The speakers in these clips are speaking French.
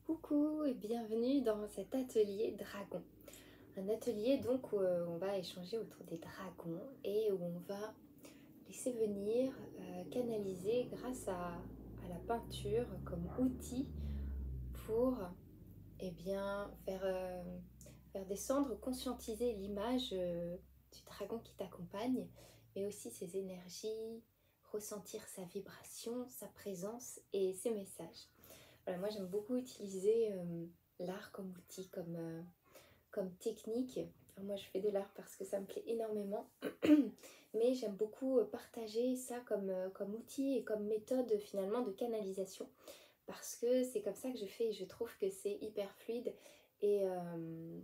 Coucou et bienvenue dans cet atelier dragon. Un atelier donc où on va échanger autour des dragons et où on va laisser venir, canaliser grâce à la peinture comme outil pour faire descendre, conscientiser l'image du dragon qui t'accompagne, mais aussi ses énergies, ressentir sa vibration, sa présence et ses messages. Voilà, moi j'aime beaucoup utiliser l'art comme outil, comme technique. Alors, moi je fais de l'art parce que ça me plaît énormément, mais j'aime beaucoup partager ça comme outil et comme méthode finalement de canalisation, parce que c'est comme ça que je fais et je trouve que c'est hyper fluide et, euh,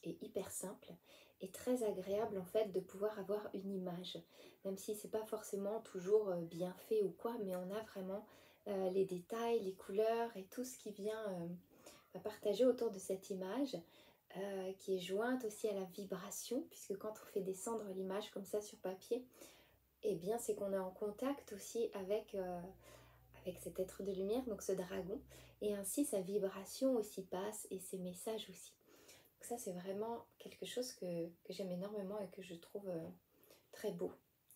et hyper simple et très agréable en fait de pouvoir avoir une image, même si c'est pas forcément toujours bien fait ou quoi, mais on a vraiment les détails, les couleurs et tout ce qui vient partager autour de cette image, qui est jointe aussi à la vibration, puisque quand on fait descendre l'image comme ça sur papier, eh bien c'est qu'on est en contact aussi avec cet être de lumière, donc ce dragon, et ainsi sa vibration aussi passe et ses messages aussi. Donc ça c'est vraiment quelque chose que j'aime énormément et que je trouve très beau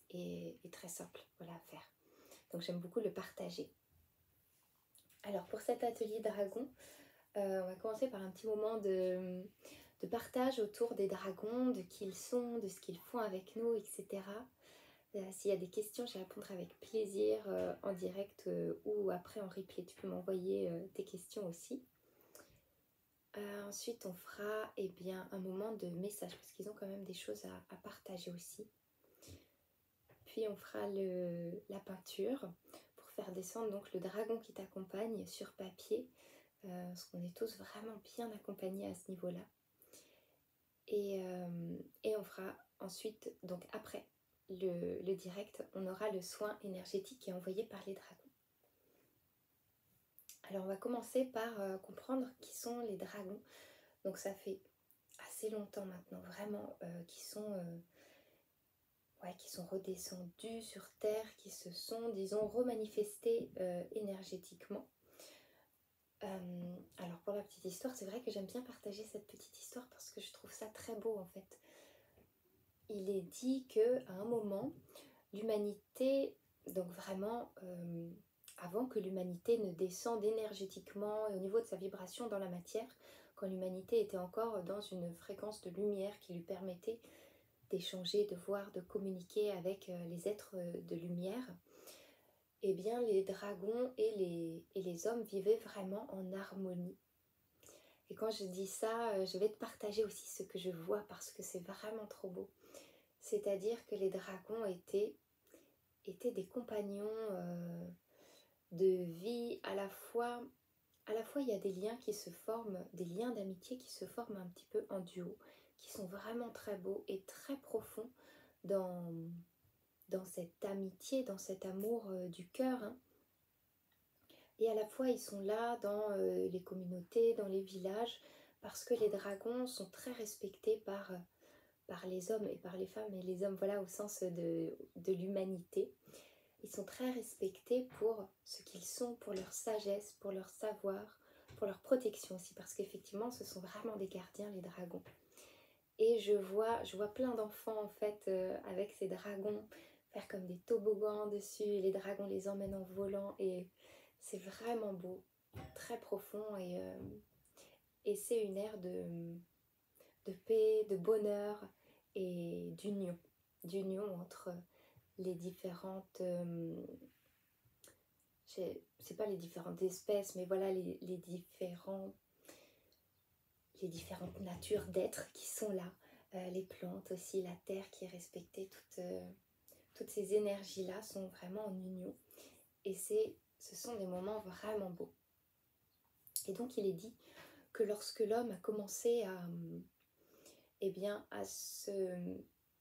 et très simple, voilà, à faire. Donc j'aime beaucoup le partager. Alors pour cet atelier dragon, on va commencer par un petit moment de partage autour des dragons, de qui ils sont, de ce qu'ils font avec nous, etc. S'il y a des questions, je répondrai avec plaisir en direct ou après en replay. Tu peux m'envoyer tes questions aussi. Ensuite, on fera un moment de message parce qu'ils ont quand même des choses à partager aussi. Puis on fera la peinture pour faire descendre donc le dragon qui t'accompagne sur papier, parce qu'on est tous vraiment bien accompagnés à ce niveau-là. Et on fera ensuite, donc après le direct, on aura le soin énergétique qui est envoyé par les dragons. Alors on va commencer par comprendre qui sont les dragons. Donc ça fait assez longtemps maintenant, vraiment, qui sont redescendus sur Terre, qui se sont, disons, remanifestés énergétiquement. Alors pour la petite histoire, c'est vrai que j'aime bien partager cette petite histoire parce que je trouve ça très beau en fait. Il est dit qu'à un moment, l'humanité, donc vraiment avant que l'humanité ne descende énergétiquement et au niveau de sa vibration dans la matière, quand l'humanité était encore dans une fréquence de lumière qui lui permettait d'échanger, de voir, de communiquer avec les êtres de lumière, eh bien les dragons et les hommes vivaient vraiment en harmonie. Et quand je dis ça, je vais te partager aussi ce que je vois parce que c'est vraiment trop beau. C'est-à-dire que les dragons étaient des compagnons de vie. À la fois il y a des liens qui se forment, des liens d'amitié qui se forment un petit peu en duo, qui sont vraiment très beaux et très profonds dans cette amitié, dans cet amour du cœur, hein. Et à la fois ils sont là dans les communautés, dans les villages, parce que les dragons sont très respectés par les hommes et par les femmes, et les hommes, voilà, au sens de l'humanité. Ils sont très respectés pour ce qu'ils sont, pour leur sagesse, pour leur savoir, pour leur protection aussi, parce qu'effectivement, ce sont vraiment des gardiens, les dragons. Et je vois plein d'enfants, en fait, avec ces dragons, faire comme des toboggans dessus, et les dragons les emmènent en volant, et c'est vraiment beau, très profond, et c'est une ère de paix, de bonheur et d'union entre les différentes, c'est pas les différentes espèces, mais voilà les différentes natures d'êtres qui sont là, les plantes aussi, la terre qui est respectée, toutes ces énergies-là sont vraiment en union, et ce sont des moments vraiment beaux. Et donc il est dit que lorsque l'homme a commencé à se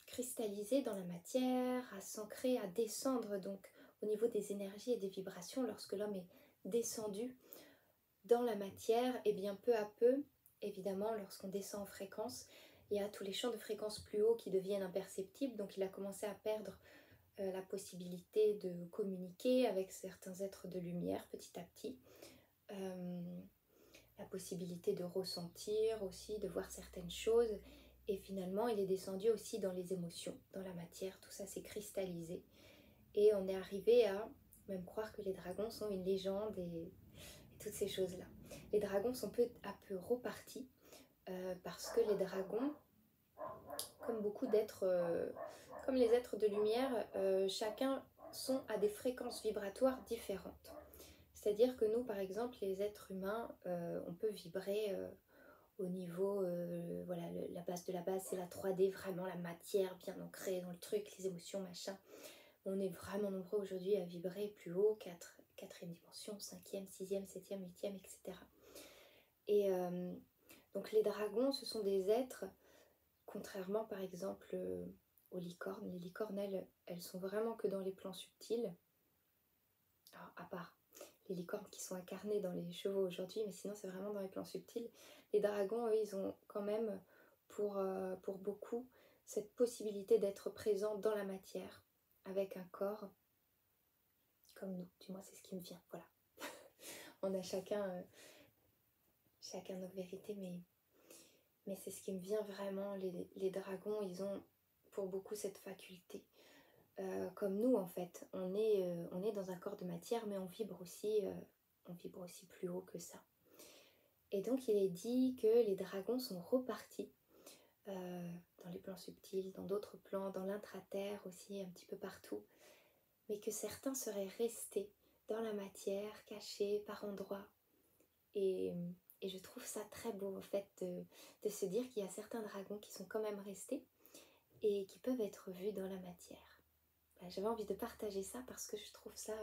cristalliser dans la matière, à s'ancrer, à descendre donc au niveau des énergies et des vibrations, lorsque l'homme est descendu dans la matière, et bien peu à peu, évidemment, lorsqu'on descend en fréquence, il y a tous les champs de fréquence plus hauts qui deviennent imperceptibles, donc il a commencé à perdre la possibilité de communiquer avec certains êtres de lumière petit à petit, la possibilité de ressentir aussi, de voir certaines choses. Et finalement, il est descendu aussi dans les émotions, dans la matière, tout ça s'est cristallisé. Et on est arrivé à même croire que les dragons sont une légende et toutes ces choses-là. Les dragons sont peu à peu repartis parce que les dragons, comme beaucoup d'êtres, comme les êtres de lumière, chacun sont à des fréquences vibratoires différentes. C'est-à-dire que nous, par exemple, les êtres humains, on peut vibrer au niveau, voilà, la base de la base, c'est la 3D, vraiment la matière bien ancrée dans le truc, les émotions, machin. On est vraiment nombreux aujourd'hui à vibrer plus haut, 4e dimension, 5e, 6e, 7e, 8e, etc. Et donc les dragons, ce sont des êtres, contrairement par exemple aux licornes. Les licornes, elles sont vraiment que dans les plans subtils. Alors, à part les licornes qui sont incarnées dans les chevaux aujourd'hui, mais sinon c'est vraiment dans les plans subtils. Les dragons, eux, ils ont quand même pour beaucoup cette possibilité d'être présents dans la matière, avec un corps comme nous. Du moins c'est ce qui me vient, voilà. On a chacun notre vérité, mais c'est ce qui me vient vraiment. Les dragons, ils ont pour beaucoup cette faculté. Comme nous en fait, on est dans un corps de matière, mais on vibre aussi plus haut que ça. Et donc il est dit que les dragons sont repartis dans les plans subtils, dans d'autres plans, dans l'intraterre aussi, un petit peu partout, mais que certains seraient restés dans la matière, cachés par endroits. Et je trouve ça très beau en fait de se dire qu'il y a certains dragons qui sont quand même restés et qui peuvent être vus dans la matière. J'avais envie de partager ça parce que je trouve ça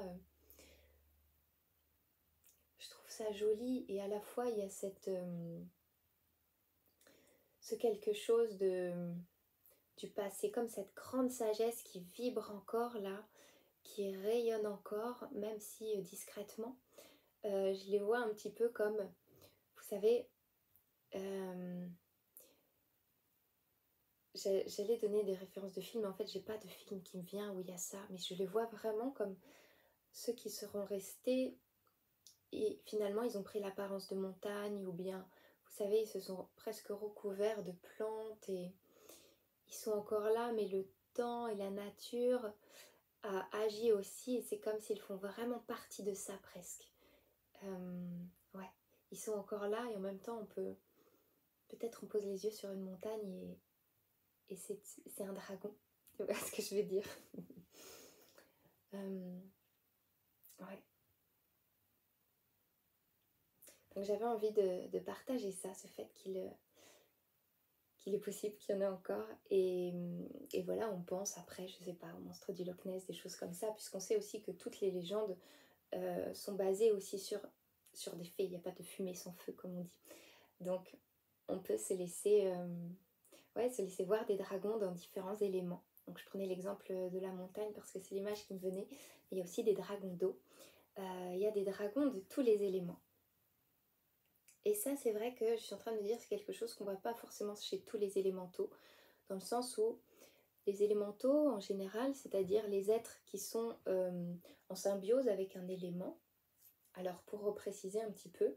joli, et à la fois il y a ce quelque chose du passé, comme cette grande sagesse qui vibre encore là, qui rayonne encore, même si discrètement. Je les vois un petit peu comme, vous savez, j'allais donner des références de films, mais en fait j'ai pas de film qui me vient où il y a ça, mais je les vois vraiment comme ceux qui seront restés et finalement ils ont pris l'apparence de montagne, ou bien vous savez ils se sont presque recouverts de plantes et ils sont encore là, mais le temps et la nature a agi aussi, et c'est comme s'ils font vraiment partie de ça presque. Ouais, ils sont encore là, et en même temps peut-être on pose les yeux sur une montagne et c'est un dragon. Tu vois ce que je veux dire? Ouais. Donc j'avais envie de partager ça, ce fait qu'il est possible qu'il y en ait encore. Et voilà, on pense après, je sais pas, au monstre du Loch Ness, des choses comme ça, puisqu'on sait aussi que toutes les légendes sont basées aussi sur des faits. Il n'y a pas de fumée sans feu, comme on dit. Donc on peut se laisser voir des dragons dans différents éléments. Donc je prenais l'exemple de la montagne parce que c'est l'image qui me venait. Il y a aussi des dragons d'eau. Il y a des dragons de tous les éléments. Et ça, c'est vrai que je suis en train de me dire, c'est quelque chose qu'on ne voit pas forcément chez tous les élémentaux, dans le sens où les élémentaux, en général, c'est-à-dire les êtres qui sont en symbiose avec un élément. Alors, pour repréciser un petit peu,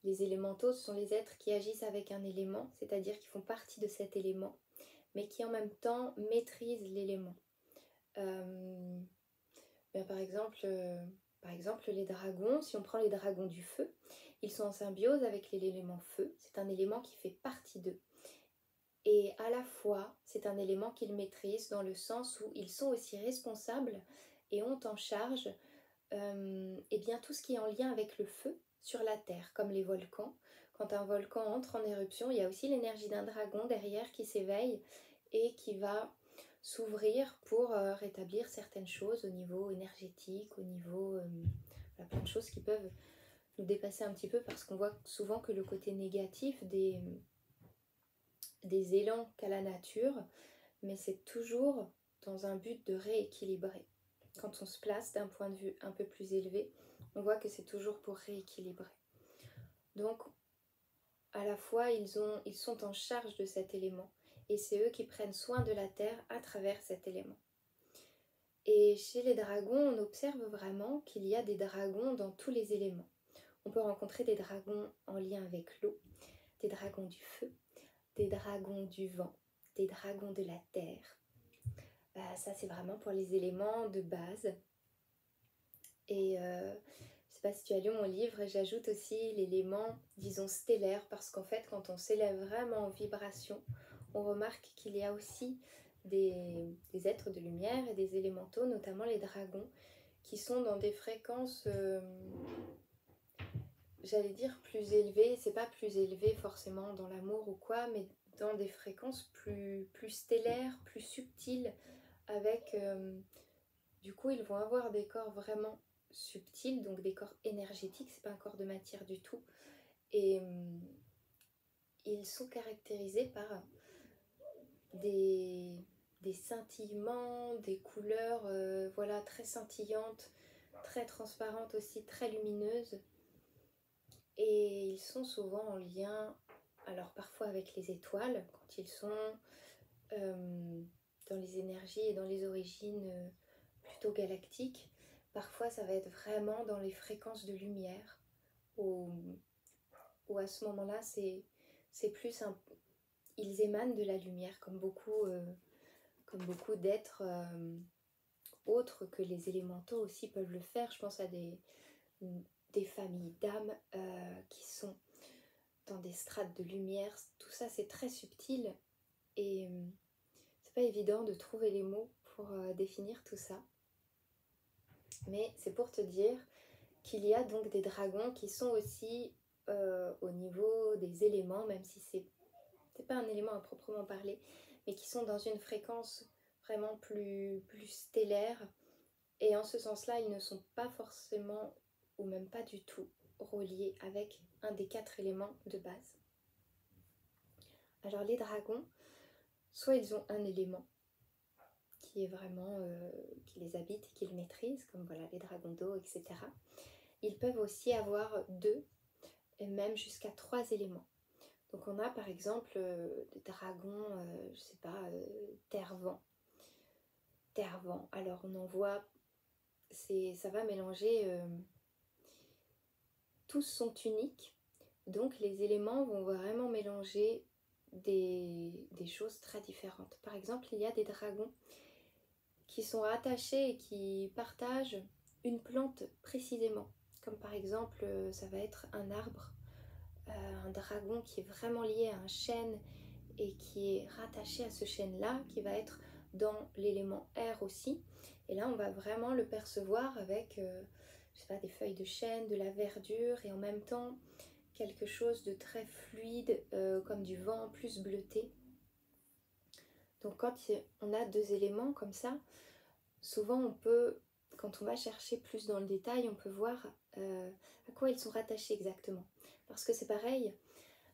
les élémentaux, ce sont les êtres qui agissent avec un élément, c'est-à-dire qui font partie de cet élément, mais qui en même temps maîtrisent l'élément. Par exemple, les dragons, si on prend les dragons du feu, ils sont en symbiose avec l'élément feu. C'est un élément qui fait partie d'eux. Et à la fois, c'est un élément qu'ils maîtrisent dans le sens où ils sont aussi responsables et ont en charge tout ce qui est en lien avec le feu sur la terre, comme les volcans. Quand un volcan entre en éruption, il y a aussi l'énergie d'un dragon derrière qui s'éveille et qui va s'ouvrir pour rétablir certaines choses au niveau énergétique, au niveau plein de choses qui peuvent nous dépasser un petit peu, parce qu'on voit souvent que le côté négatif des élans qu'a la nature, mais c'est toujours dans un but de rééquilibrer. Quand on se place d'un point de vue un peu plus élevé, on voit que c'est toujours pour rééquilibrer. Donc, à la fois, ils sont en charge de cet élément, et c'est eux qui prennent soin de la terre à travers cet élément. Et chez les dragons, on observe vraiment qu'il y a des dragons dans tous les éléments. On peut rencontrer des dragons en lien avec l'eau, des dragons du feu, des dragons du vent, des dragons de la terre. Ça c'est vraiment pour les éléments de base. Et je ne sais pas si tu as lu mon livre, j'ajoute aussi l'élément, disons, stellaire, parce qu'en fait, quand on s'élève vraiment en vibration, on remarque qu'il y a aussi des êtres de lumière et des élémentaux, notamment les dragons, qui sont dans des fréquences, j'allais dire plus élevées. C'est pas plus élevé forcément dans l'amour ou quoi, mais dans des fréquences plus stellaires, plus subtiles, avec... du coup, ils vont avoir des corps vraiment subtils, donc des corps énergétiques, c'est pas un corps de matière du tout. Et ils sont caractérisés par des scintillements, des couleurs voilà, très scintillantes, très transparentes aussi, très lumineuses. Et ils sont souvent en lien, alors parfois avec les étoiles, quand ils sont dans les énergies et dans les origines plutôt galactiques. Parfois ça va être vraiment dans les fréquences de lumière, où à ce moment-là c'est plus un... Ils émanent de la lumière, comme beaucoup d'êtres autres que les élémentaux aussi peuvent le faire. Je pense à des familles d'âmes qui sont dans des strates de lumière. Tout ça c'est très subtil et c'est pas évident de trouver les mots pour définir tout ça. Mais c'est pour te dire qu'il y a donc des dragons qui sont aussi au niveau des éléments, même si c'est pas un élément à proprement parler, mais qui sont dans une fréquence vraiment plus stellaire. Et en ce sens-là, ils ne sont pas forcément, ou même pas du tout, reliés avec un des 4 éléments de base. Alors les dragons, soit ils ont un élément qui est vraiment, qui les habite et qui les maîtrise, comme voilà les dragons d'eau, etc. Ils peuvent aussi avoir 2 et même jusqu'à 3 éléments. Donc on a par exemple des dragons, je sais pas, terre-vent. Terre-vent, alors on en voit, ça va mélanger, tous sont uniques, donc les éléments vont vraiment mélanger des choses très différentes. Par exemple, il y a des dragons qui sont rattachés et qui partagent une plante précisément. Comme par exemple, ça va être un arbre, un dragon qui est vraiment lié à un chêne et qui est rattaché à ce chêne-là, qui va être dans l'élément air aussi. Et là, on va vraiment le percevoir avec, je sais pas, des feuilles de chêne, de la verdure et en même temps quelque chose de très fluide, comme du vent plus bleuté. Donc quand on a 2 éléments comme ça, souvent on peut, quand on va chercher plus dans le détail, on peut voir à quoi ils sont rattachés exactement. Parce que c'est pareil,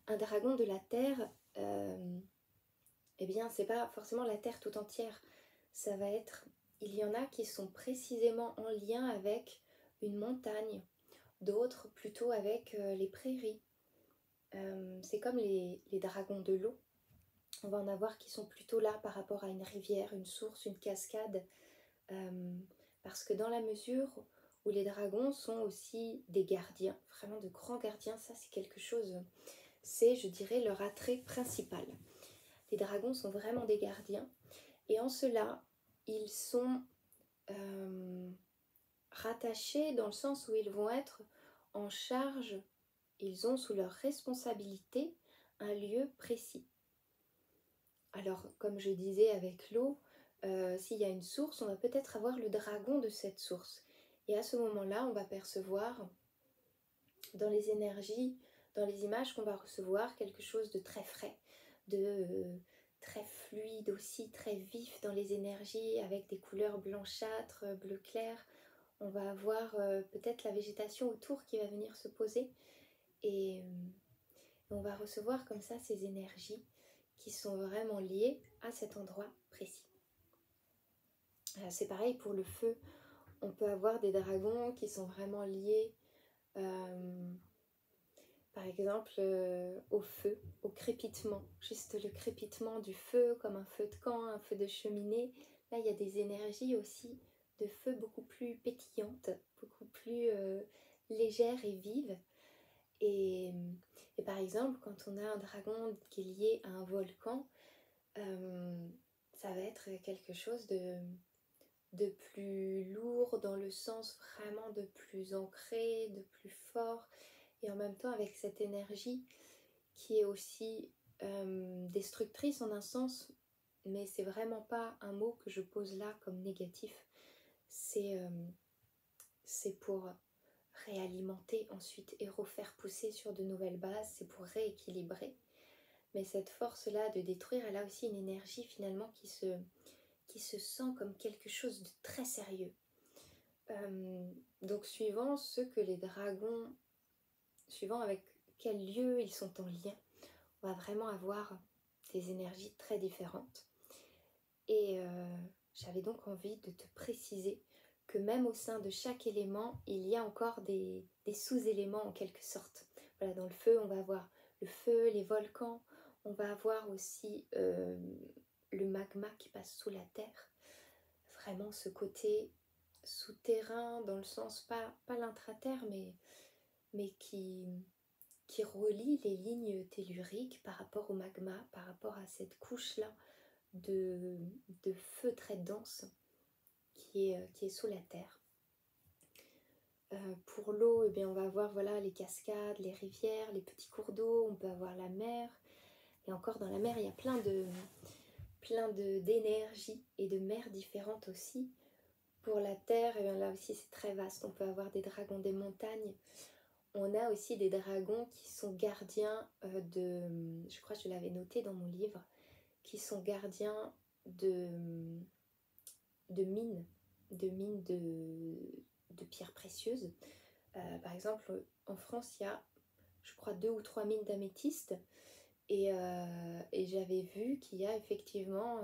un dragon de la terre, eh bien c'est pas forcément la terre tout entière. Ça va être, il y en a qui sont précisément en lien avec une montagne, d'autres plutôt avec les prairies. C'est comme les dragons de l'eau. On va en avoir qui sont plutôt là par rapport à une rivière, une source, une cascade. Parce que dans la mesure où les dragons sont aussi des gardiens, vraiment de grands gardiens, ça c'est quelque chose, c'est, je dirais, leur attrait principal. Les dragons sont vraiment des gardiens et en cela, ils sont rattachés dans le sens où ils vont être en charge, ils ont sous leur responsabilité un lieu précis. Alors, comme je disais avec l'eau, s'il y a une source, on va peut-être avoir le dragon de cette source. Et à ce moment-là, on va percevoir dans les énergies, dans les images qu'on va recevoir, quelque chose de très frais, de très fluide aussi, très vif dans les énergies, avec des couleurs blanchâtres, bleu clair. On va avoir peut-être la végétation autour qui va venir se poser. Et on va recevoir comme ça ces énergies qui sont vraiment liées à cet endroit précis. C'est pareil pour le feu. On peut avoir des dragons qui sont vraiment liés, par exemple, au feu, au crépitement. Juste le crépitement du feu, comme un feu de camp, un feu de cheminée. Là, il y a des énergies aussi de feu beaucoup plus pétillantes, beaucoup plus légères et vives. Et, et par exemple, quand on a un dragon qui est lié à un volcan, ça va être quelque chose de plus lourd dans le sens vraiment de plus ancré, de plus fort, et en même temps avec cette énergie qui est aussi destructrice en un sens, mais c'est vraiment pas un mot que je pose là comme négatif, c'est pour réalimenter ensuite et refaire pousser sur de nouvelles bases, c'est pour rééquilibrer. Mais cette force-là de détruire, elle a aussi une énergie finalement qui se sent comme quelque chose de très sérieux. Donc suivant ce que les dragons, suivant avec quel lieu ils sont en lien, on va vraiment avoir des énergies très différentes. Et j'avais donc envie de te préciser que même au sein de chaque élément, il y a encore des sous-éléments en quelque sorte. Voilà, dans le feu, on va avoir le feu, les volcans, on va avoir aussi le magma qui passe sous la terre. Vraiment ce côté souterrain dans le sens, pas l'intraterre, mais qui relie les lignes telluriques par rapport au magma, par rapport à cette couche-là de feu très dense qui est sous la terre. Pour l'eau, eh bien, on va avoir voilà, les cascades, les rivières, les petits cours d'eau, on peut avoir la mer. Et encore dans la mer, il y a plein d'énergie et de mers différentes aussi. Pour la terre, eh bien, là aussi c'est très vaste, on peut avoir des dragons des montagnes. On a aussi des dragons qui sont gardiens je crois que je l'avais noté dans mon livre, qui sont gardiens de mines, de pierres précieuses. Par exemple, en France, il y a, je crois, 2 ou 3 mines d'améthyste. Et j'avais vu qu'il y a effectivement,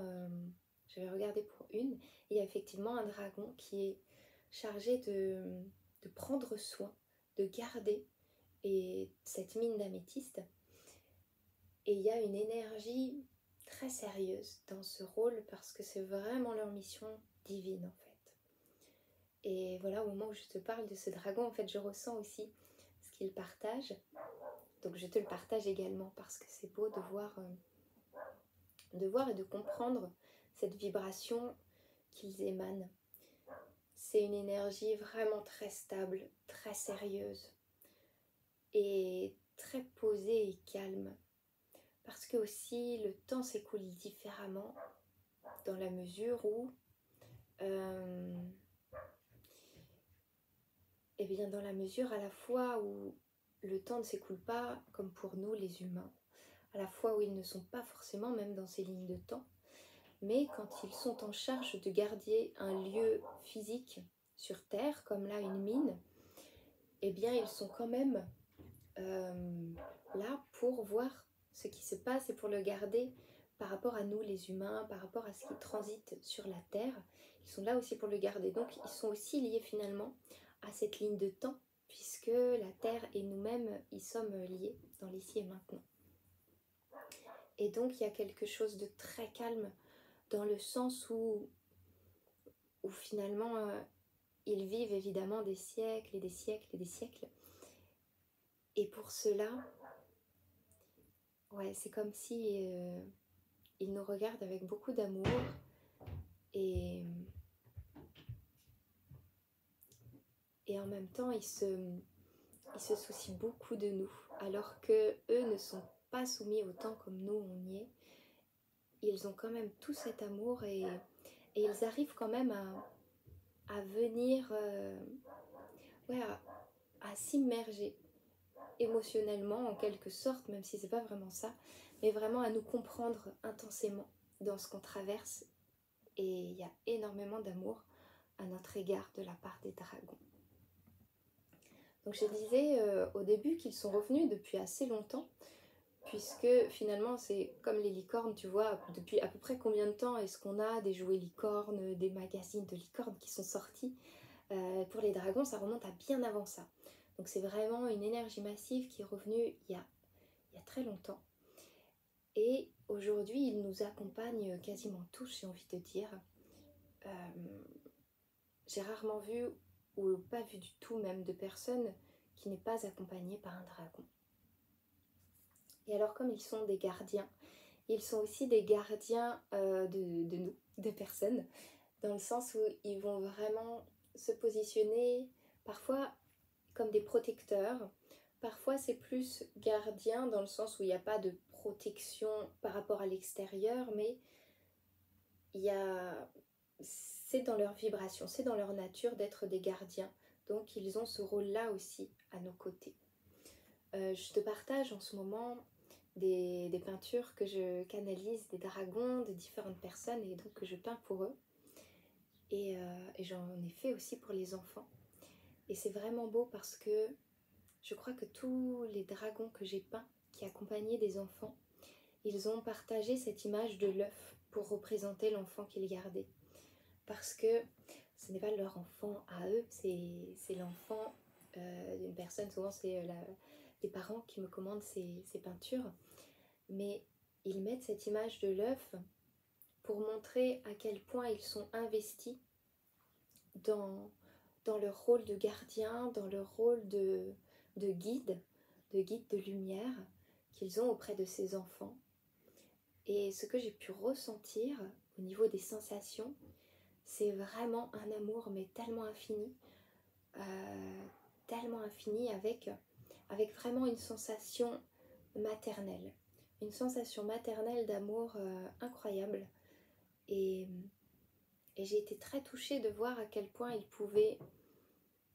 j'avais regardé pour une, il y a effectivement un dragon qui est chargé de prendre soin, de garder cette mine d'améthyste. Et il y a une énergie très sérieuse dans ce rôle parce que c'est vraiment leur mission divine en fait. Et voilà, au moment où je te parle de ce dragon, en fait, je ressens aussi ce qu'il partage. Donc je te le partage également parce que c'est beau de voir et de comprendre cette vibration qu'ils émanent. C'est une énergie vraiment très stable, très sérieuse et très posée et calme. Parce que aussi le temps s'écoule différemment dans la mesure où et bien dans la mesure à la fois où le temps ne s'écoule pas comme pour nous les humains, à la fois où ils ne sont pas forcément même dans ces lignes de temps, mais quand ils sont en charge de garder un lieu physique sur Terre, comme là une mine, eh bien ils sont quand même là pour voir ce qui se passe et pour le garder par rapport à nous les humains, par rapport à ce qui transite sur la Terre. Ils sont là aussi pour le garder. Donc ils sont aussi liés finalement à cette ligne de temps, puisque la Terre et nous-mêmes y sommes liés dans l'ici et maintenant. Et donc il y a quelque chose de très calme dans le sens où finalement ils vivent évidemment des siècles et des siècles et des siècles. Et pour cela, ouais, c'est comme si ils nous regardent avec beaucoup d'amour et en même temps ils se soucient beaucoup de nous, alors que eux ne sont pas soumis au temps comme nous on y est. Ils ont quand même tout cet amour et ils arrivent quand même à venir ouais, à s'immerger émotionnellement en quelque sorte, même si c'est pas vraiment ça, mais vraiment à nous comprendre intensément dans ce qu'on traverse. Et il y a énormément d'amour à notre égard de la part des dragons. Donc je disais au début qu'ils sont revenus depuis assez longtemps, puisque finalement c'est comme les licornes, tu vois, depuis à peu près combien de temps est-ce qu'on a des jouets licornes, des magazines de licornes qui sont sortis. Pour les dragons, ça remonte à bien avant ça. Donc c'est vraiment une énergie massive qui est revenue il y a très longtemps. Et aujourd'hui, ils nous accompagnent quasiment tous, j'ai envie de dire. J'ai rarement vu, ou pas vu du tout même, de personnes qui n'est pas accompagné par un dragon. Et alors comme ils sont des gardiens, ils sont aussi des gardiens de nous, des personnes, dans le sens où ils vont vraiment se positionner parfois comme des protecteurs. Parfois c'est plus gardien dans le sens où il n'y a pas de protection par rapport à l'extérieur, mais c'est dans leur vibration, c'est dans leur nature d'être des gardiens. Donc ils ont ce rôle-là aussi à nos côtés. Je te partage en ce moment des peintures que je canalise, des dragons de différentes personnes et donc que je peins pour eux. Et j'en ai fait aussi pour les enfants. Et c'est vraiment beau parce que je crois que tous les dragons que j'ai peints qui accompagnaient des enfants, ils ont partagé cette image de l'œuf pour représenter l'enfant qu'ils gardaient. Parce que ce n'est pas leur enfant à eux, c'est l'enfant d'une personne. Souvent c'est les parents qui me commandent ces peintures. Mais ils mettent cette image de l'œuf pour montrer à quel point ils sont investis dans leur rôle de gardien, dans leur rôle de guide de lumière qu'ils ont auprès de ces enfants. Et ce que j'ai pu ressentir au niveau des sensations, c'est vraiment un amour mais tellement infini avec vraiment une sensation maternelle. Une sensation maternelle d'amour incroyable. Et j'ai été très touchée de voir à quel point il pouvait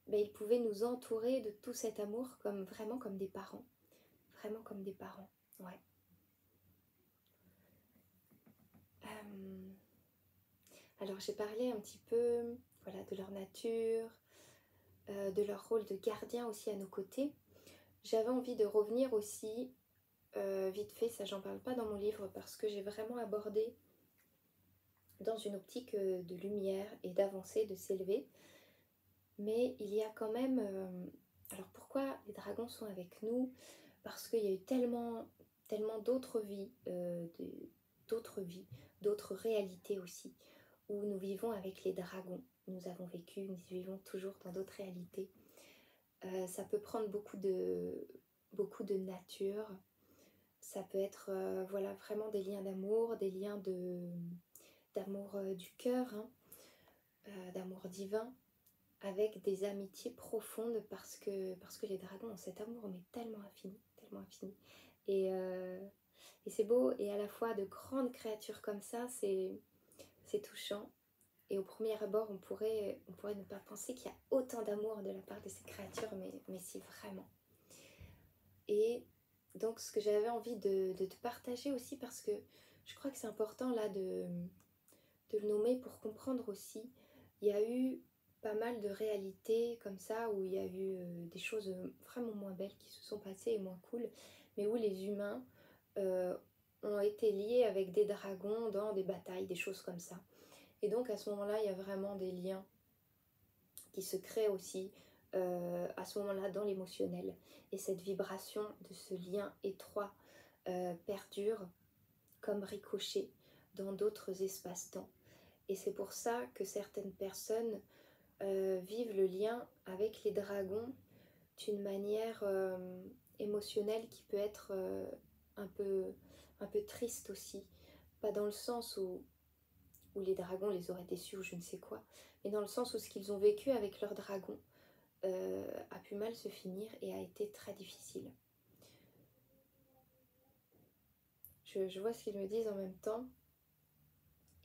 nous entourer de tout cet amour vraiment comme des parents. Vraiment comme des parents, ouais. Alors j'ai parlé un petit peu voilà, de leur nature, de leur rôle de gardien aussi à nos côtés. J'avais envie de revenir aussi, vite fait, ça j'en parle pas dans mon livre parce que j'ai vraiment abordé dans une optique de lumière et d'avancer, de s'élever. Mais il y a quand même... alors pourquoi les dragons sont avec nous? Parce qu'il y a eu tellement d'autres vies, d'autres réalités aussi, où nous vivons avec les dragons. Nous avons vécu, nous vivons toujours dans d'autres réalités. Ça peut prendre beaucoup de nature. Ça peut être voilà, vraiment des liens d'amour, des liens d'amour du cœur, hein, d'amour divin, avec des amitiés profondes parce que les dragons ont cet amour mais tellement infini. Et c'est beau, et à la fois de grandes créatures comme ça, c'est touchant. Et au premier abord, on pourrait ne pas penser qu'il y a autant d'amour de la part de ces créatures, mais si vraiment. Et donc ce que j'avais envie de te partager aussi, parce que je crois que c'est important là de le nommer pour comprendre aussi, il y a eu pas mal de réalités comme ça, où il y a eu des choses vraiment moins belles qui se sont passées et moins cool, mais où les humains ont été liés avec des dragons dans des batailles, des choses comme ça. Et donc à ce moment-là, il y a vraiment des liens qui se créent aussi à ce moment-là dans l'émotionnel. Et cette vibration de ce lien étroit perdure comme ricochet dans d'autres espaces-temps. Et c'est pour ça que certaines personnes vivent le lien avec les dragons d'une manière émotionnelle qui peut être un peu triste aussi. Pas dans le sens où les dragons les auraient déçus ou je ne sais quoi, mais dans le sens où ce qu'ils ont vécu avec leurs dragons a pu mal se finir et a été très difficile. Je vois ce qu'ils me disent en même temps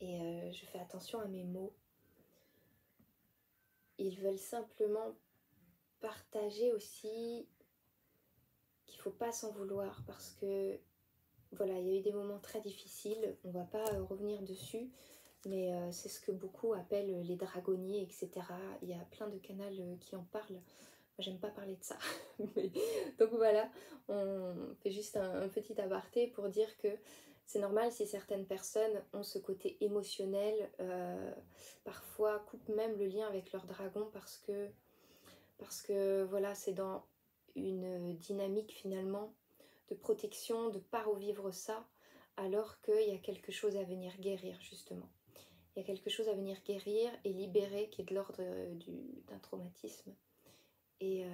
et je fais attention à mes mots. Ils veulent simplement partager aussi qu'il ne faut pas s'en vouloir parce que voilà, il y a eu des moments très difficiles, on ne va pas revenir dessus, mais c'est ce que beaucoup appellent les dragonniers, etc. Il y a plein de canaux qui en parlent. Moi, j'aime pas parler de ça. Donc voilà, on fait juste un petit aparté pour dire que c'est normal si certaines personnes ont ce côté émotionnel, parfois coupent même le lien avec leur dragon parce que voilà, c'est dans une dynamique finalement de protection, de pas revivre ça, alors qu'il y a quelque chose à venir guérir justement. Il y a quelque chose à venir guérir et libérer qui est de l'ordre d'un traumatisme. Et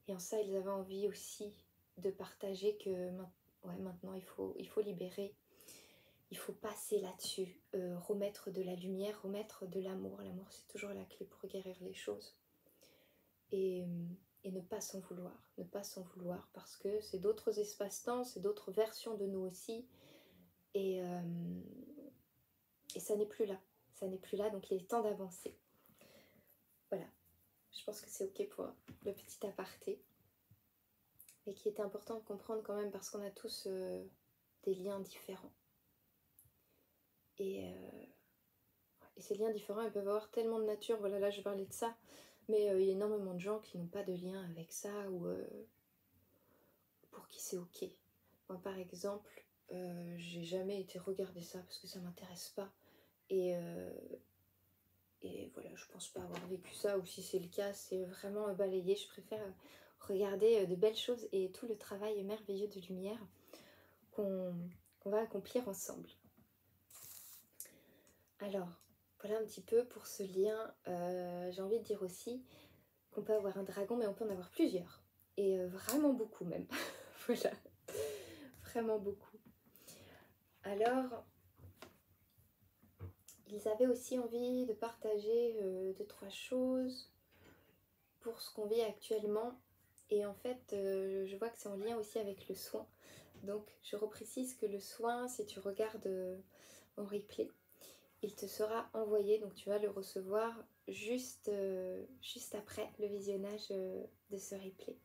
Et en ça, ils avaient envie aussi de partager que maintenant, il faut libérer. Il faut passer là-dessus, remettre de la lumière, remettre de l'amour. L'amour, c'est toujours la clé pour guérir les choses. Et, et ne pas s'en vouloir. Ne pas s'en vouloir parce que c'est d'autres espaces-temps, c'est d'autres versions de nous aussi. Et ça n'est plus là. Ça n'est plus là, donc il est temps d'avancer. Voilà. Je pense que c'est ok pour le petit aparté. Mais qui était important de comprendre quand même parce qu'on a tous des liens différents. Et ces liens différents, ils peuvent avoir tellement de nature. Voilà, là je parlais de ça. Mais il y a énormément de gens qui n'ont pas de lien avec ça ou pour qui c'est ok. Moi par exemple, j'ai jamais été regarder ça parce que ça m'intéresse pas. Et voilà, je pense pas avoir vécu ça, ou si c'est le cas, c'est vraiment balayé. Je préfère regarder de belles choses et tout le travail merveilleux de lumière qu'on va accomplir ensemble. Alors, voilà un petit peu pour ce lien. J'ai envie de dire aussi qu'on peut avoir un dragon, mais on peut en avoir plusieurs. Et vraiment beaucoup même. Voilà, vraiment beaucoup. Alors, ils avaient aussi envie de partager 2-3 choses pour ce qu'on vit actuellement. Et en fait, je vois que c'est en lien aussi avec le soin. Donc, je reprécise que le soin, si tu regardes en replay, il te sera envoyé, donc tu vas le recevoir juste après le visionnage de ce replay.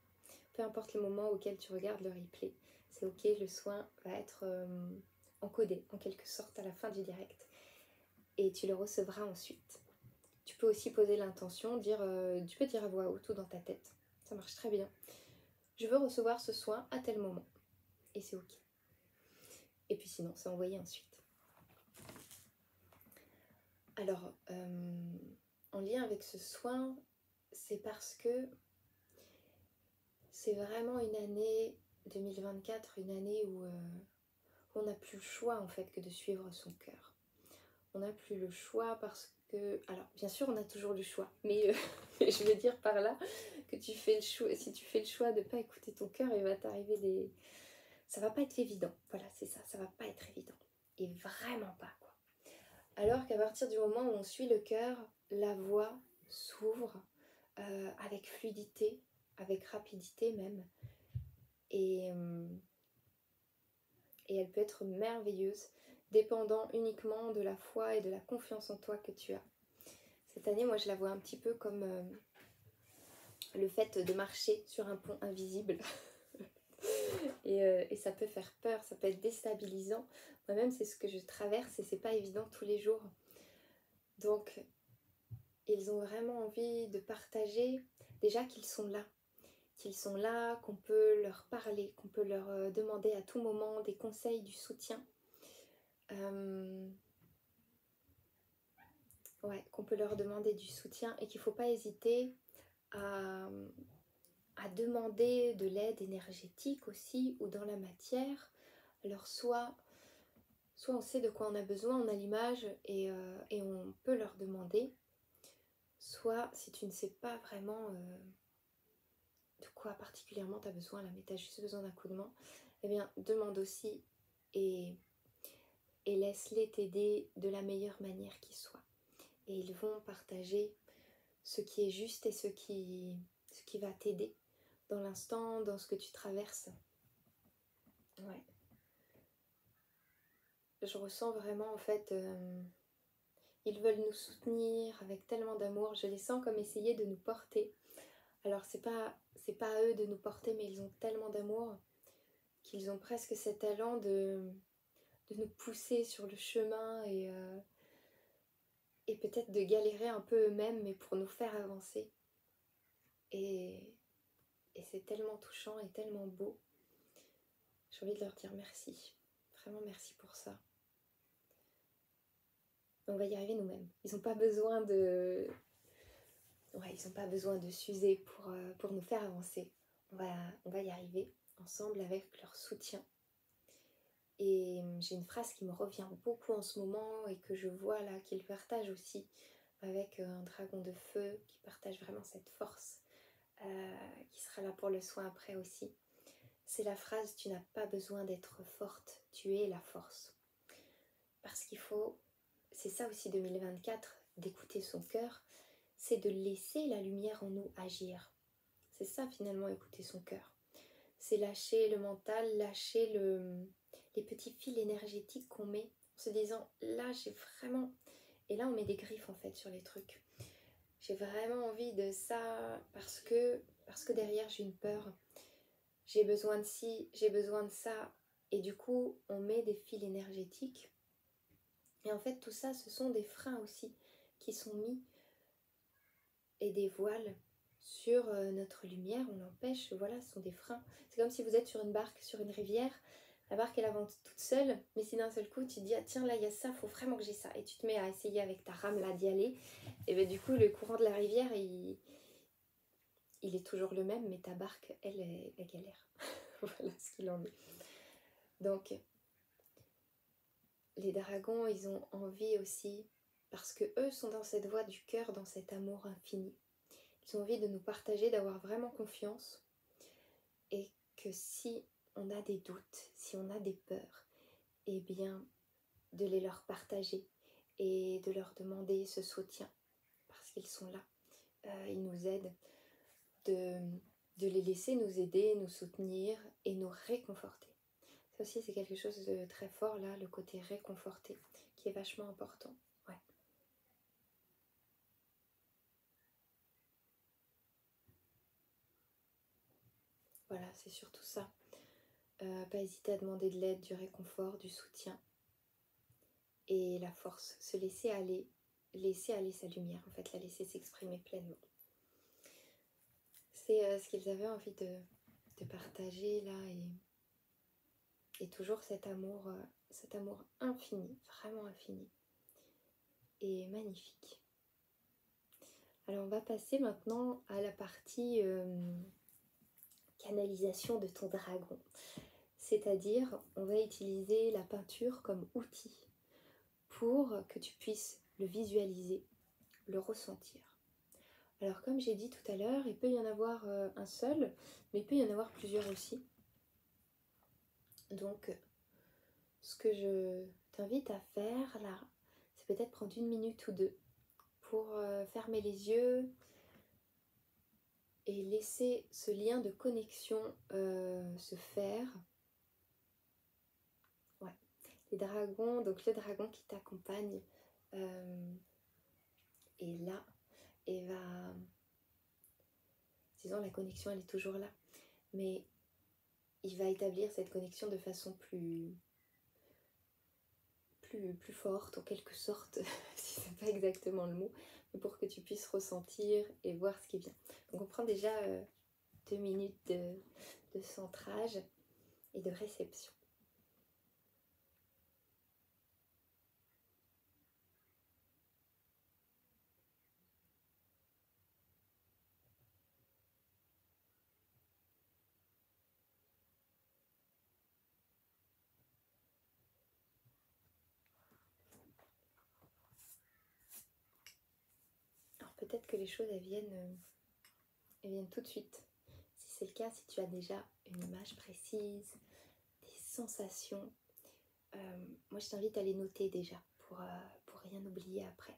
Peu importe le moment auquel tu regardes le replay, c'est ok, le soin va être encodé en quelque sorte à la fin du direct. Et tu le recevras ensuite. Tu peux aussi poser l'intention, tu peux dire à voix haute ou dans ta tête. Ça marche très bien. Je veux recevoir ce soin à tel moment. Et c'est ok. Et puis sinon, c'est envoyé ensuite. Alors, en lien avec ce soin, c'est parce que c'est vraiment une année 2024, une année où on n'a plus le choix en fait que de suivre son cœur. On n'a plus le choix parce que... Alors, bien sûr, on a toujours le choix, mais je veux dire par là que tu fais le choix, si tu fais le choix de ne pas écouter ton cœur, il va t'arriver des... Ça va pas être évident, voilà, c'est ça, ça va pas être évident. Et vraiment pas, quoi. Alors qu'à partir du moment où on suit le cœur, la voie s'ouvre avec fluidité, avec rapidité même. Et elle peut être merveilleuse, dépendant uniquement de la foi et de la confiance en toi que tu as. Cette année, moi, je la vois un petit peu comme le fait de marcher sur un pont invisible. Et ça peut faire peur, ça peut être déstabilisant. Moi-même, c'est ce que je traverse et c'est pas évident tous les jours. Donc, ils ont vraiment envie de partager déjà qu'ils sont là, qu'on peut leur parler, qu'on peut leur demander à tout moment des conseils, du soutien. Qu'on peut leur demander du soutien et qu'il ne faut pas hésiter à demander de l'aide énergétique aussi ou dans la matière. Alors soit on sait de quoi on a besoin, on a l'image et on peut leur demander, soit si tu ne sais pas vraiment de quoi particulièrement tu as besoin, là mais tu as juste besoin d'un coup de main, eh bien demande aussi et laisse-les t'aider de la meilleure manière qui soit. Et ils vont partager ce qui est juste et ce qui va t'aider dans l'instant, dans ce que tu traverses. Ouais. Je ressens vraiment en fait, ils veulent nous soutenir avec tellement d'amour. Je les sens comme essayer de nous porter. Alors c'est pas à eux de nous porter, mais ils ont tellement d'amour qu'ils ont presque cet talent de nous pousser sur le chemin et peut-être de galérer un peu eux-mêmes, mais pour nous faire avancer. Et c'est tellement touchant et tellement beau. J'ai envie de leur dire merci. Vraiment merci pour ça. On va y arriver nous-mêmes. Ils n'ont pas besoin de... Ouais, ils n'ont pas besoin de s'user pour nous faire avancer. On va y arriver ensemble avec leur soutien. Et j'ai une phrase qui me revient beaucoup en ce moment et que je vois là, qu'ils partagent aussi avec un dragon de feu, qui partage vraiment cette force. qui sera là pour le soin après aussi. C'est la phrase: tu n'as pas besoin d'être forte, tu es la force. Parce qu'il faut, c'est ça aussi 2024, d'écouter son cœur, c'est de laisser la lumière en nous agir. C'est ça finalement, écouter son cœur. C'est lâcher le mental, lâcher les petits fils énergétiques qu'on met en se disant là j'ai vraiment... Et là on met des griffes en fait sur les trucs. J'ai vraiment envie de ça parce que derrière j'ai une peur. J'ai besoin de ci, j'ai besoin de ça. Et du coup on met des fils énergétiques. Et en fait tout ça ce sont des freins aussi qui sont mis et des voiles sur notre lumière, on l'empêche, voilà, ce sont des freins. C'est comme si vous êtes sur une barque, sur une rivière, la barque elle avance toute seule, mais si d'un seul coup tu te dis ah tiens là il y a ça, faut vraiment que j'ai ça, et tu te mets à essayer avec ta rame là d'y aller, et bien du coup le courant de la rivière il est toujours le même, mais ta barque elle galère. Voilà ce qu'il en est. Donc les dragons ils ont envie aussi, parce que eux sont dans cette voie du cœur, dans cet amour infini. Ils ont envie de nous partager, d'avoir vraiment confiance, et que si on a des doutes, si on a des peurs, eh bien de les leur partager et de leur demander ce soutien parce qu'ils sont là, ils nous aident, de les laisser nous aider, nous soutenir et nous réconforter. Ça aussi c'est quelque chose de très fort là, le côté réconforter qui est vachement important. Ouais. Voilà, c'est surtout ça. Pas hésiter à demander de l'aide, du réconfort, du soutien et la force, se laisser aller sa lumière, en fait, la laisser s'exprimer pleinement. C'est ce qu'ils avaient envie de partager là, et toujours cet amour infini, vraiment infini et magnifique. Alors on va passer maintenant à la partie canalisation de ton dragon, c'est-à-dire on va utiliser la peinture comme outil pour que tu puisses le visualiser, le ressentir. Alors comme j'ai dit tout à l'heure, il peut y en avoir un seul, mais il peut y en avoir plusieurs aussi. Donc ce que je t'invite à faire là, c'est peut-être prendre 1 minute ou 2 pour fermer les yeux et laisser ce lien de connexion se faire. Ouais. Les dragons, donc le dragon qui t'accompagne est là et va... Disons, la connexion elle est toujours là, mais il va établir cette connexion de façon plus forte en quelque sorte, si c'est pas exactement le mot, mais pour que tu puisses ressentir et voir ce qui vient. Donc on prend déjà 2 minutes de centrage et de réception. Alors peut-être que les choses elles viennent tout de suite. Si c'est le cas, si tu as déjà une image précise, des sensations, moi je t'invite à les noter déjà pour rien oublier après.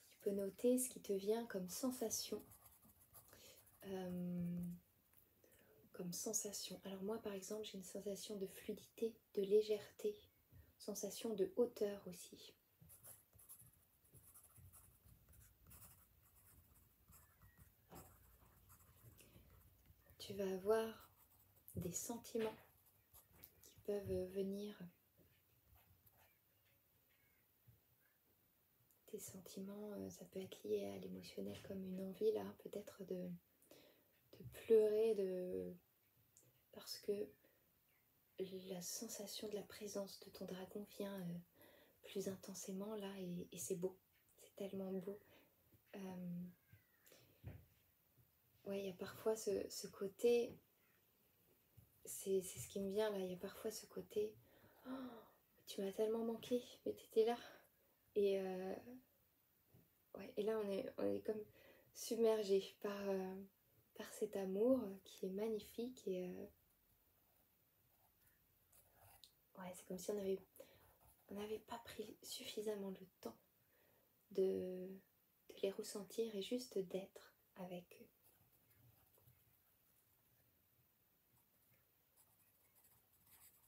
Tu peux noter ce qui te vient comme sensation. Alors moi par exemple j'ai une sensation de fluidité, de légèreté, sensation de hauteur aussi. Tu vas avoir des sentiments qui peuvent venir. Tes sentiments, ça peut être lié à l'émotionnel comme une envie là, peut-être de pleurer, parce que la sensation de la présence de ton dragon vient plus intensément là et c'est beau, c'est tellement beau. Ouais, il y a parfois ce côté, c'est ce qui me vient là, il y a parfois ce côté, oh, tu m'as tellement manqué, mais t'étais là. Et, ouais, et là on est comme submergé par par cet amour qui est magnifique et ouais, c'est comme si on n'avait pas pris suffisamment le temps de les ressentir et juste d'être avec eux.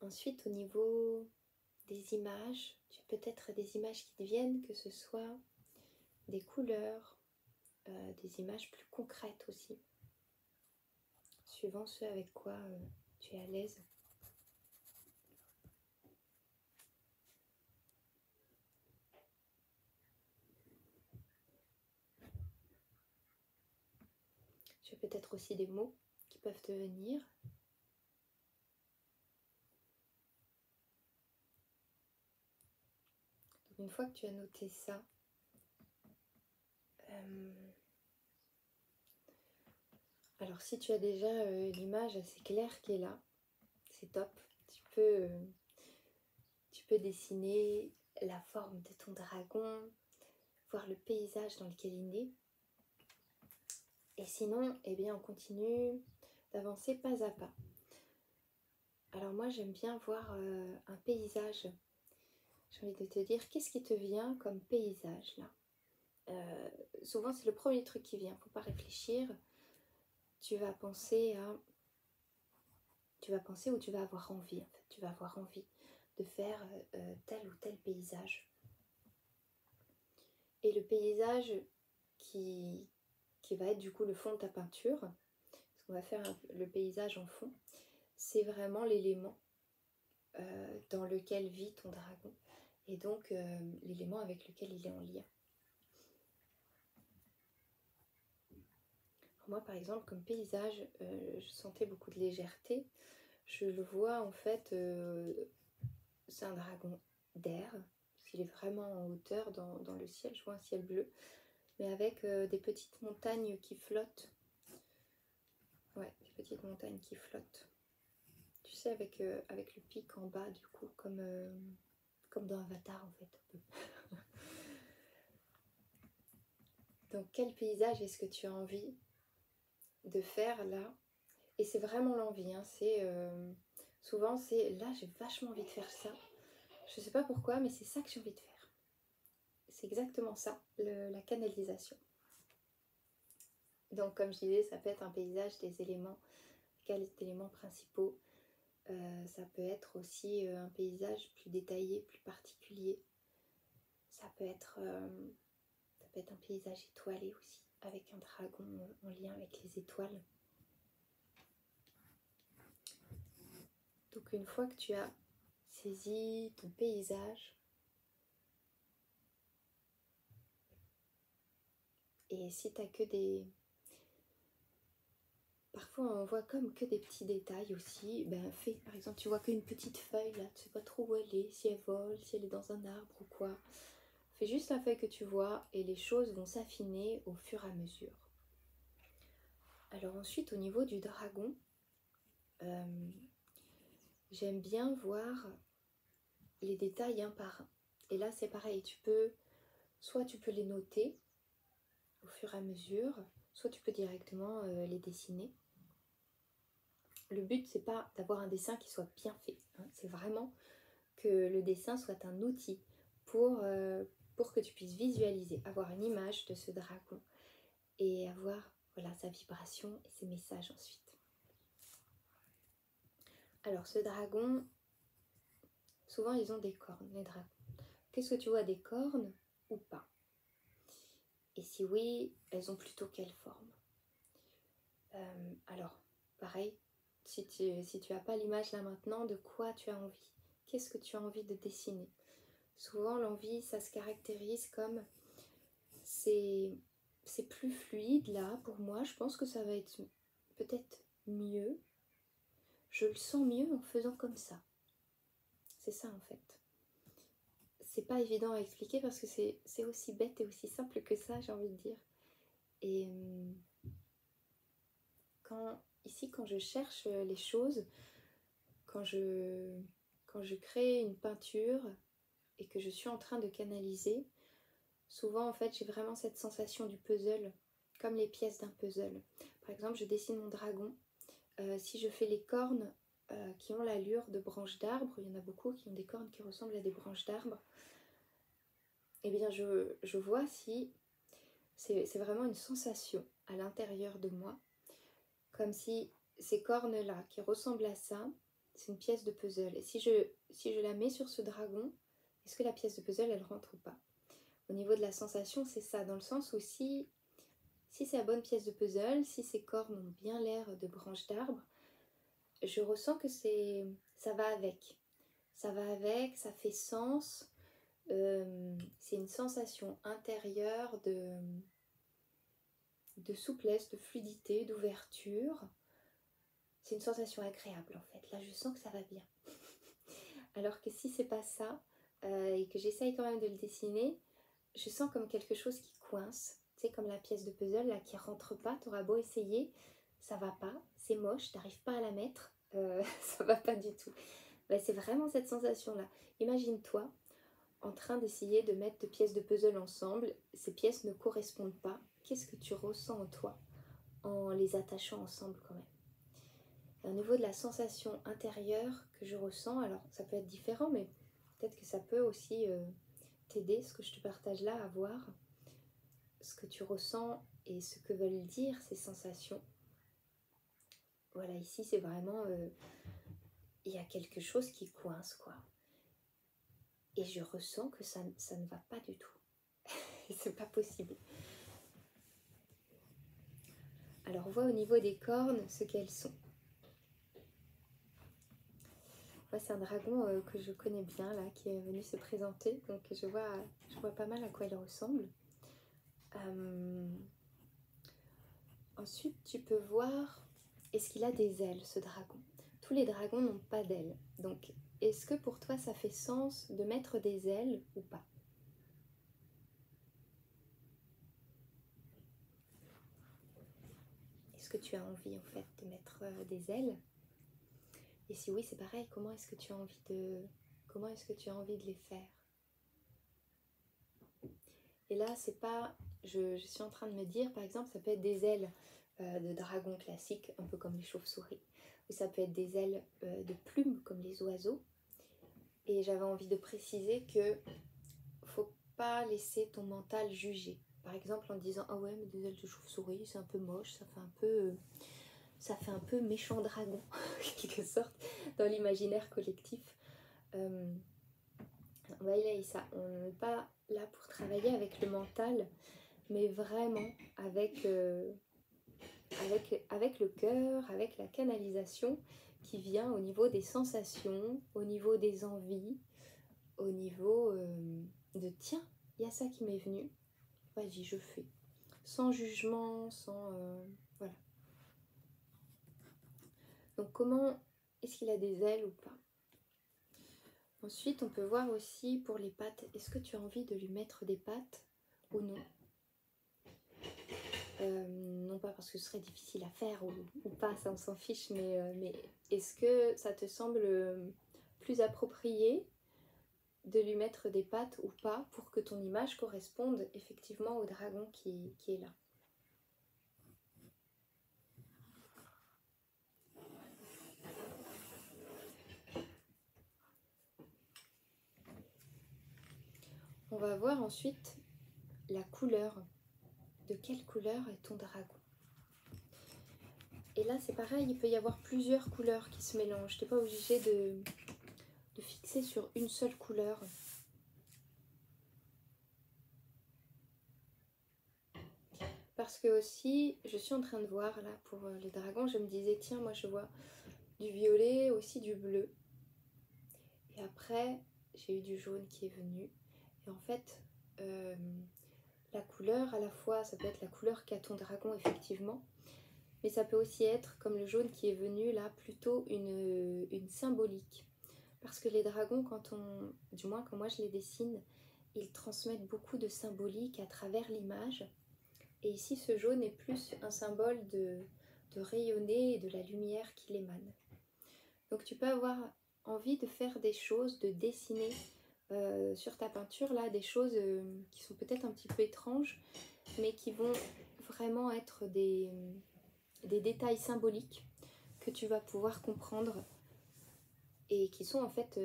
Ensuite, au niveau des images, tu as peut-être des images qui te viennent, que ce soit des couleurs, des images plus concrètes aussi, suivant ce avec quoi tu es à l'aise. Tu as peut-être aussi des mots qui peuvent te venir. Donc une fois que tu as noté ça, alors si tu as déjà l'image assez claire qui est là, c'est top. Tu peux dessiner la forme de ton dragon, voir le paysage dans lequel il est. Et sinon, eh bien, on continue d'avancer pas à pas. Alors moi, j'aime bien voir un paysage. J'ai envie de te dire, qu'est-ce qui te vient comme paysage là? Souvent, c'est le premier truc qui vient. Faut pas réfléchir. Tu vas penser ou tu vas avoir envie. En fait, tu vas avoir envie de faire tel ou tel paysage. Et le paysage qui va être du coup le fond de ta peinture, parce qu'on va faire le paysage en fond, c'est vraiment l'élément dans lequel vit ton dragon et donc l'élément avec lequel il est en lien. Moi par exemple comme paysage, je sentais beaucoup de légèreté. Je le vois en fait, c'est un dragon d'air, il est vraiment en hauteur dans le ciel, je vois un ciel bleu, mais avec des petites montagnes qui flottent. Ouais, des petites montagnes qui flottent. Tu sais, avec le pic en bas, du coup, comme dans Avatar, en fait. Un peu. Donc, quel paysage est-ce que tu as envie de faire là? Et c'est vraiment l'envie, hein. Souvent, c'est là, j'ai vachement envie de faire ça. Je sais pas pourquoi, mais c'est ça que j'ai envie de faire. C'est exactement ça, la canalisation. Donc, comme je disais, ça peut être un paysage des éléments, quels éléments principaux. Ça peut être aussi un paysage plus détaillé, plus particulier. Ça peut être un paysage étoilé aussi, avec un dragon en lien avec les étoiles. Donc une fois que tu as saisi ton paysage, et si tu as que des... Parfois on voit comme que des petits détails aussi, ben fais, par exemple tu vois qu'une petite feuille là, tu sais pas trop où elle est, si elle vole, si elle est dans un arbre ou quoi. Fais juste la feuille que tu vois et les choses vont s'affiner au fur et à mesure. Alors ensuite au niveau du dragon, j'aime bien voir les détails un par un. Et là c'est pareil, soit tu peux les noter au fur et à mesure, soit tu peux directement les dessiner. Le but c'est pas d'avoir un dessin qui soit bien fait, hein. C'est vraiment que le dessin soit un outil pour que tu puisses visualiser, avoir une image de ce dragon et avoir voilà, sa vibration et ses messages ensuite. Alors ce dragon, souvent ils ont des cornes, les dragons. Qu'est-ce que tu vois, des cornes ou pas? Et si oui, elles ont plutôt quelle forme? Alors, pareil, si tu n'as pas l'image là maintenant, de quoi tu as envie? Qu'est-ce que tu as envie de dessiner? Souvent, l'envie, ça se caractérise comme c'est plus fluide là, pour moi. Je pense que ça va être peut-être mieux. Je le sens mieux en faisant comme ça. C'est ça en fait. C'est pas évident à expliquer parce que c'est aussi bête et aussi simple que ça, j'ai envie de dire. Et quand je cherche les choses, quand je crée une peinture et que je suis en train de canaliser, souvent en fait j'ai vraiment cette sensation du puzzle, comme les pièces d'un puzzle. Par exemple, je dessine mon dragon. Si je fais les cornes qui ont l'allure de branches d'arbres, il y en a beaucoup qui ont des cornes qui ressemblent à des branches d'arbres, et bien je vois si c'est vraiment une sensation à l'intérieur de moi, comme si ces cornes-là qui ressemblent à ça, c'est une pièce de puzzle. Et si je la mets sur ce dragon, est-ce que la pièce de puzzle, elle rentre ou pas? Au niveau de la sensation, c'est ça, dans le sens où si c'est la bonne pièce de puzzle, si ces cornes ont bien l'air de branches d'arbres, je ressens que ça va avec. Ça va avec, ça fait sens. C'est une sensation intérieure de souplesse, de fluidité, d'ouverture. C'est une sensation agréable en fait. Là, je sens que ça va bien. Alors que si c'est pas ça, et que j'essaye quand même de le dessiner, je sens comme quelque chose qui coince. Tu sais, comme la pièce de puzzle là qui rentre pas. T'auras beau essayer, ça va pas. C'est moche, t'arrives pas à la mettre. Ça va pas du tout. Ben, c'est vraiment cette sensation-là. Imagine-toi en train d'essayer de mettre deux pièces de puzzle ensemble. Ces pièces ne correspondent pas. Qu'est-ce que tu ressens en toi en les attachant ensemble quand même? Et au niveau de la sensation intérieure que je ressens, alors ça peut être différent, mais peut-être que ça peut aussi t'aider, ce que je te partage là, à voir ce que tu ressens et ce que veulent dire ces sensations. Voilà, ici c'est vraiment... il y a quelque chose qui coince, quoi. Et je ressens que ça ne va pas du tout. C'est pas possible. Alors, on voit au niveau des cornes ce qu'elles sont. Moi, c'est un dragon que je connais bien, là, qui est venu se présenter. Donc, je vois pas mal à quoi il ressemble. Ensuite, tu peux voir, est-ce qu'il a des ailes, ce dragon? Tous les dragons n'ont pas d'ailes. Donc, est-ce que pour toi, ça fait sens de mettre des ailes ou pas? Est-ce que tu as envie, en fait, de mettre des ailes? Et si oui, c'est pareil, comment est-ce que tu as envie de les faire? Et là, c'est pas... Je suis en train de me dire, par exemple, ça peut être des ailes de dragon classique, un peu comme les chauves-souris. Ou ça peut être des ailes de plumes, comme les oiseaux. Et j'avais envie de préciser que faut pas laisser ton mental juger. Par exemple, en disant « Ah ouais, mais des ailes de chauve-souris, c'est un peu moche, ça fait un peu méchant dragon, en quelque sorte, dans l'imaginaire collectif. » Ouais, ça, on n'est pas là pour travailler avec le mental, mais vraiment avec le cœur, avec la canalisation qui vient au niveau des sensations, au niveau des envies, au niveau de tiens, il y a ça qui m'est venu, vas-y, je fais. Sans jugement, sans... voilà. Donc comment est-ce qu'il a des ailes ou pas? Ensuite, on peut voir aussi pour les pattes, est-ce que tu as envie de lui mettre des pattes ou non? Non pas parce que ce serait difficile à faire ou pas, ça on s'en fiche, mais est-ce que ça te semble plus approprié de lui mettre des pattes ou pas pour que ton image corresponde effectivement au dragon qui est là? On va voir ensuite la couleur. De quelle couleur est ton dragon? Et là c'est pareil, il peut y avoir plusieurs couleurs qui se mélangent. Tu n'es pas obligé de fixer sur une seule couleur. Parce que aussi, je suis en train de voir là pour les dragons, je me disais tiens, moi je vois du violet, aussi du bleu. Et après, j'ai eu du jaune qui est venu. Et en fait, la couleur, à la fois, ça peut être la couleur qu'a ton dragon effectivement, mais ça peut aussi être, comme le jaune qui est venu là, plutôt une symbolique. Parce que les dragons, du moins quand moi je les dessine, ils transmettent beaucoup de symbolique à travers l'image. Et ici, ce jaune est plus un symbole de rayonner et de la lumière qui l'émane. Donc tu peux avoir envie de faire des choses, de dessiner sur ta peinture, là, des choses qui sont peut-être un petit peu étranges, mais qui vont vraiment être des détails symboliques que tu vas pouvoir comprendre et qui sont en fait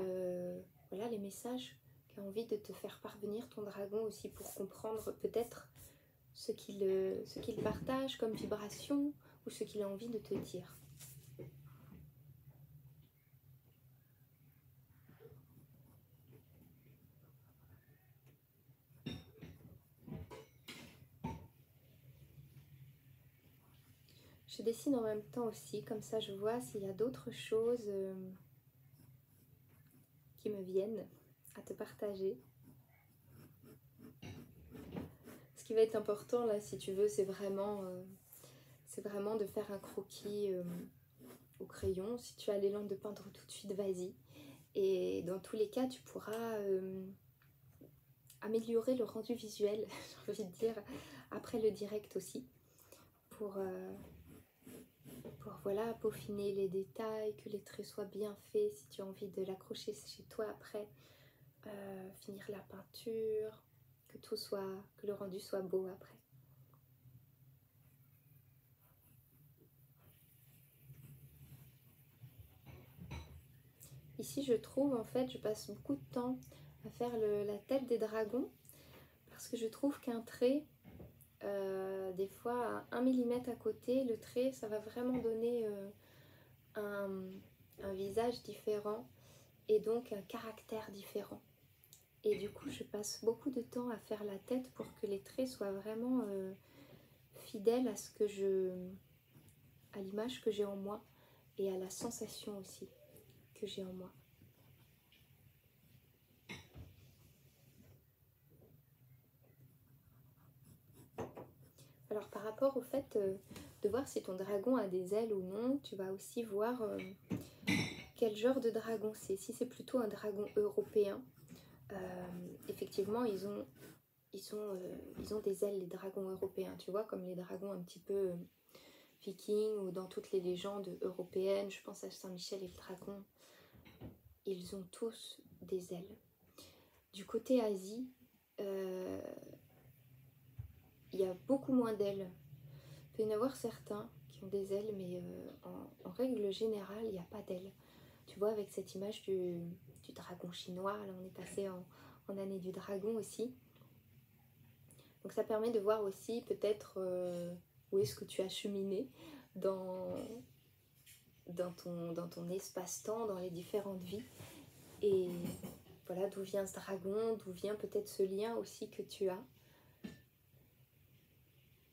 voilà, les messages qu'a envie de te faire parvenir ton dragon aussi pour comprendre peut-être ce qu'il partage comme vibration ou ce qu'il a envie de te dire. Je dessine en même temps aussi, comme ça je vois s'il y a d'autres choses qui me viennent à te partager. Ce qui va être important là, si tu veux, c'est vraiment de faire un croquis au crayon. Si tu as l'élan de peindre tout de suite, vas-y. Et dans tous les cas, tu pourras améliorer le rendu visuel, j'ai envie de dire, après le direct aussi, pour voilà, peaufiner les détails, que les traits soient bien faits, si tu as envie de l'accrocher chez toi après, finir la peinture, que le rendu soit beau après. Ici, je trouve, en fait, je passe beaucoup de temps à faire la tête des dragons, parce que je trouve qu'un trait, des fois à 1 mm à côté, le trait, ça va vraiment donner un visage différent et donc un caractère différent. Et du coup, je passe beaucoup de temps à faire la tête pour que les traits soient vraiment fidèles à l'image que j'ai en moi et à la sensation aussi que j'ai en moi. Alors par rapport au fait de voir si ton dragon a des ailes ou non, tu vas aussi voir quel genre de dragon c'est. Si c'est plutôt un dragon européen, effectivement ils ont des ailes, les dragons européens, tu vois, comme les dragons un petit peu vikings ou dans toutes les légendes européennes. Je pense à Saint-Michel et le dragon, ils ont tous des ailes. Du côté Asie, il y a beaucoup moins d'ailes. Il peut y en avoir certains qui ont des ailes, mais en règle générale, il n'y a pas d'ailes. Tu vois, avec cette image du dragon chinois, là on est passé en année du dragon aussi. Donc ça permet de voir aussi peut-être où est-ce que tu as cheminé dans ton espace-temps, dans les différentes vies. Et voilà, d'où vient ce dragon, d'où vient peut-être ce lien aussi que tu as.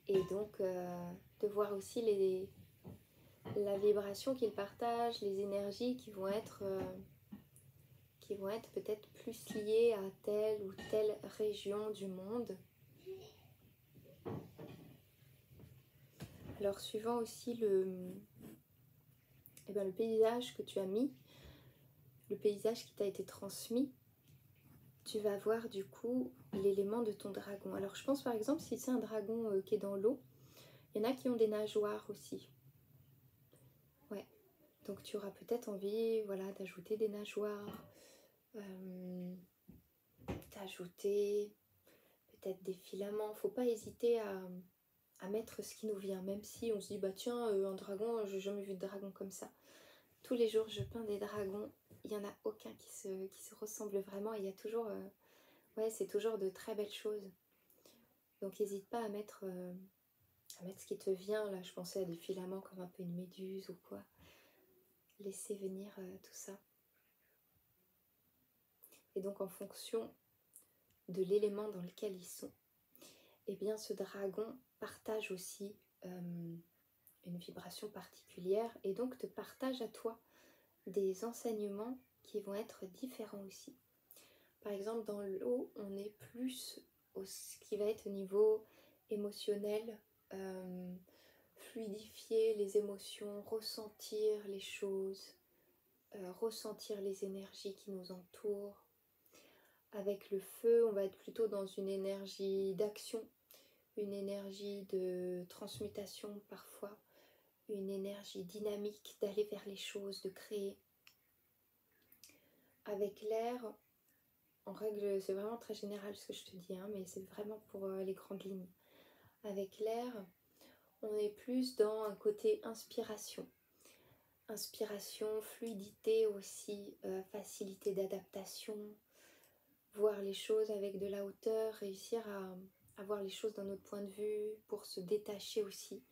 Et donc de voir aussi la vibration qu'ils partagent, les énergies qui vont être peut-être plus liées à telle ou telle région du monde. Alors suivant aussi le paysage que tu as mis, le paysage qui t'a été transmis, tu vas voir du coup l'élément de ton dragon. Alors je pense par exemple si c'est un dragon qui est dans l'eau, il y en a qui ont des nageoires aussi. Ouais, donc tu auras peut-être envie, voilà, d'ajouter des nageoires, d'ajouter peut-être des filaments. Faut pas hésiter à mettre ce qui nous vient, même si on se dit bah tiens, un dragon, j'ai jamais vu de dragon comme ça. Tous les jours je peins des dragons, il n'y en a aucun qui se ressemble vraiment, et il y a toujours ouais, c'est toujours de très belles choses. Donc n'hésite pas à mettre ce qui te vient. Là je pensais à des filaments comme un peu une méduse ou quoi. Laisser venir tout ça. Et donc en fonction de l'élément dans lequel ils sont, eh bien ce dragon partage aussi une vibration particulière et donc te partage à toi des enseignements qui vont être différents aussi. Par exemple dans l'eau, on est plus ce qui va être au niveau émotionnel, fluidifier les émotions, ressentir les choses, ressentir les énergies qui nous entourent. Avec le feu, on va être plutôt dans une énergie d'action, une énergie de transmutation parfois, une énergie dynamique d'aller vers les choses, de créer. Avec l'air, en règle, c'est vraiment très général ce que je te dis, hein, mais c'est vraiment pour les grandes lignes. Avec l'air, on est plus dans un côté inspiration. Inspiration, fluidité aussi, facilité d'adaptation, voir les choses avec de la hauteur, réussir à voir les choses d'un autre point de vue pour se détacher aussi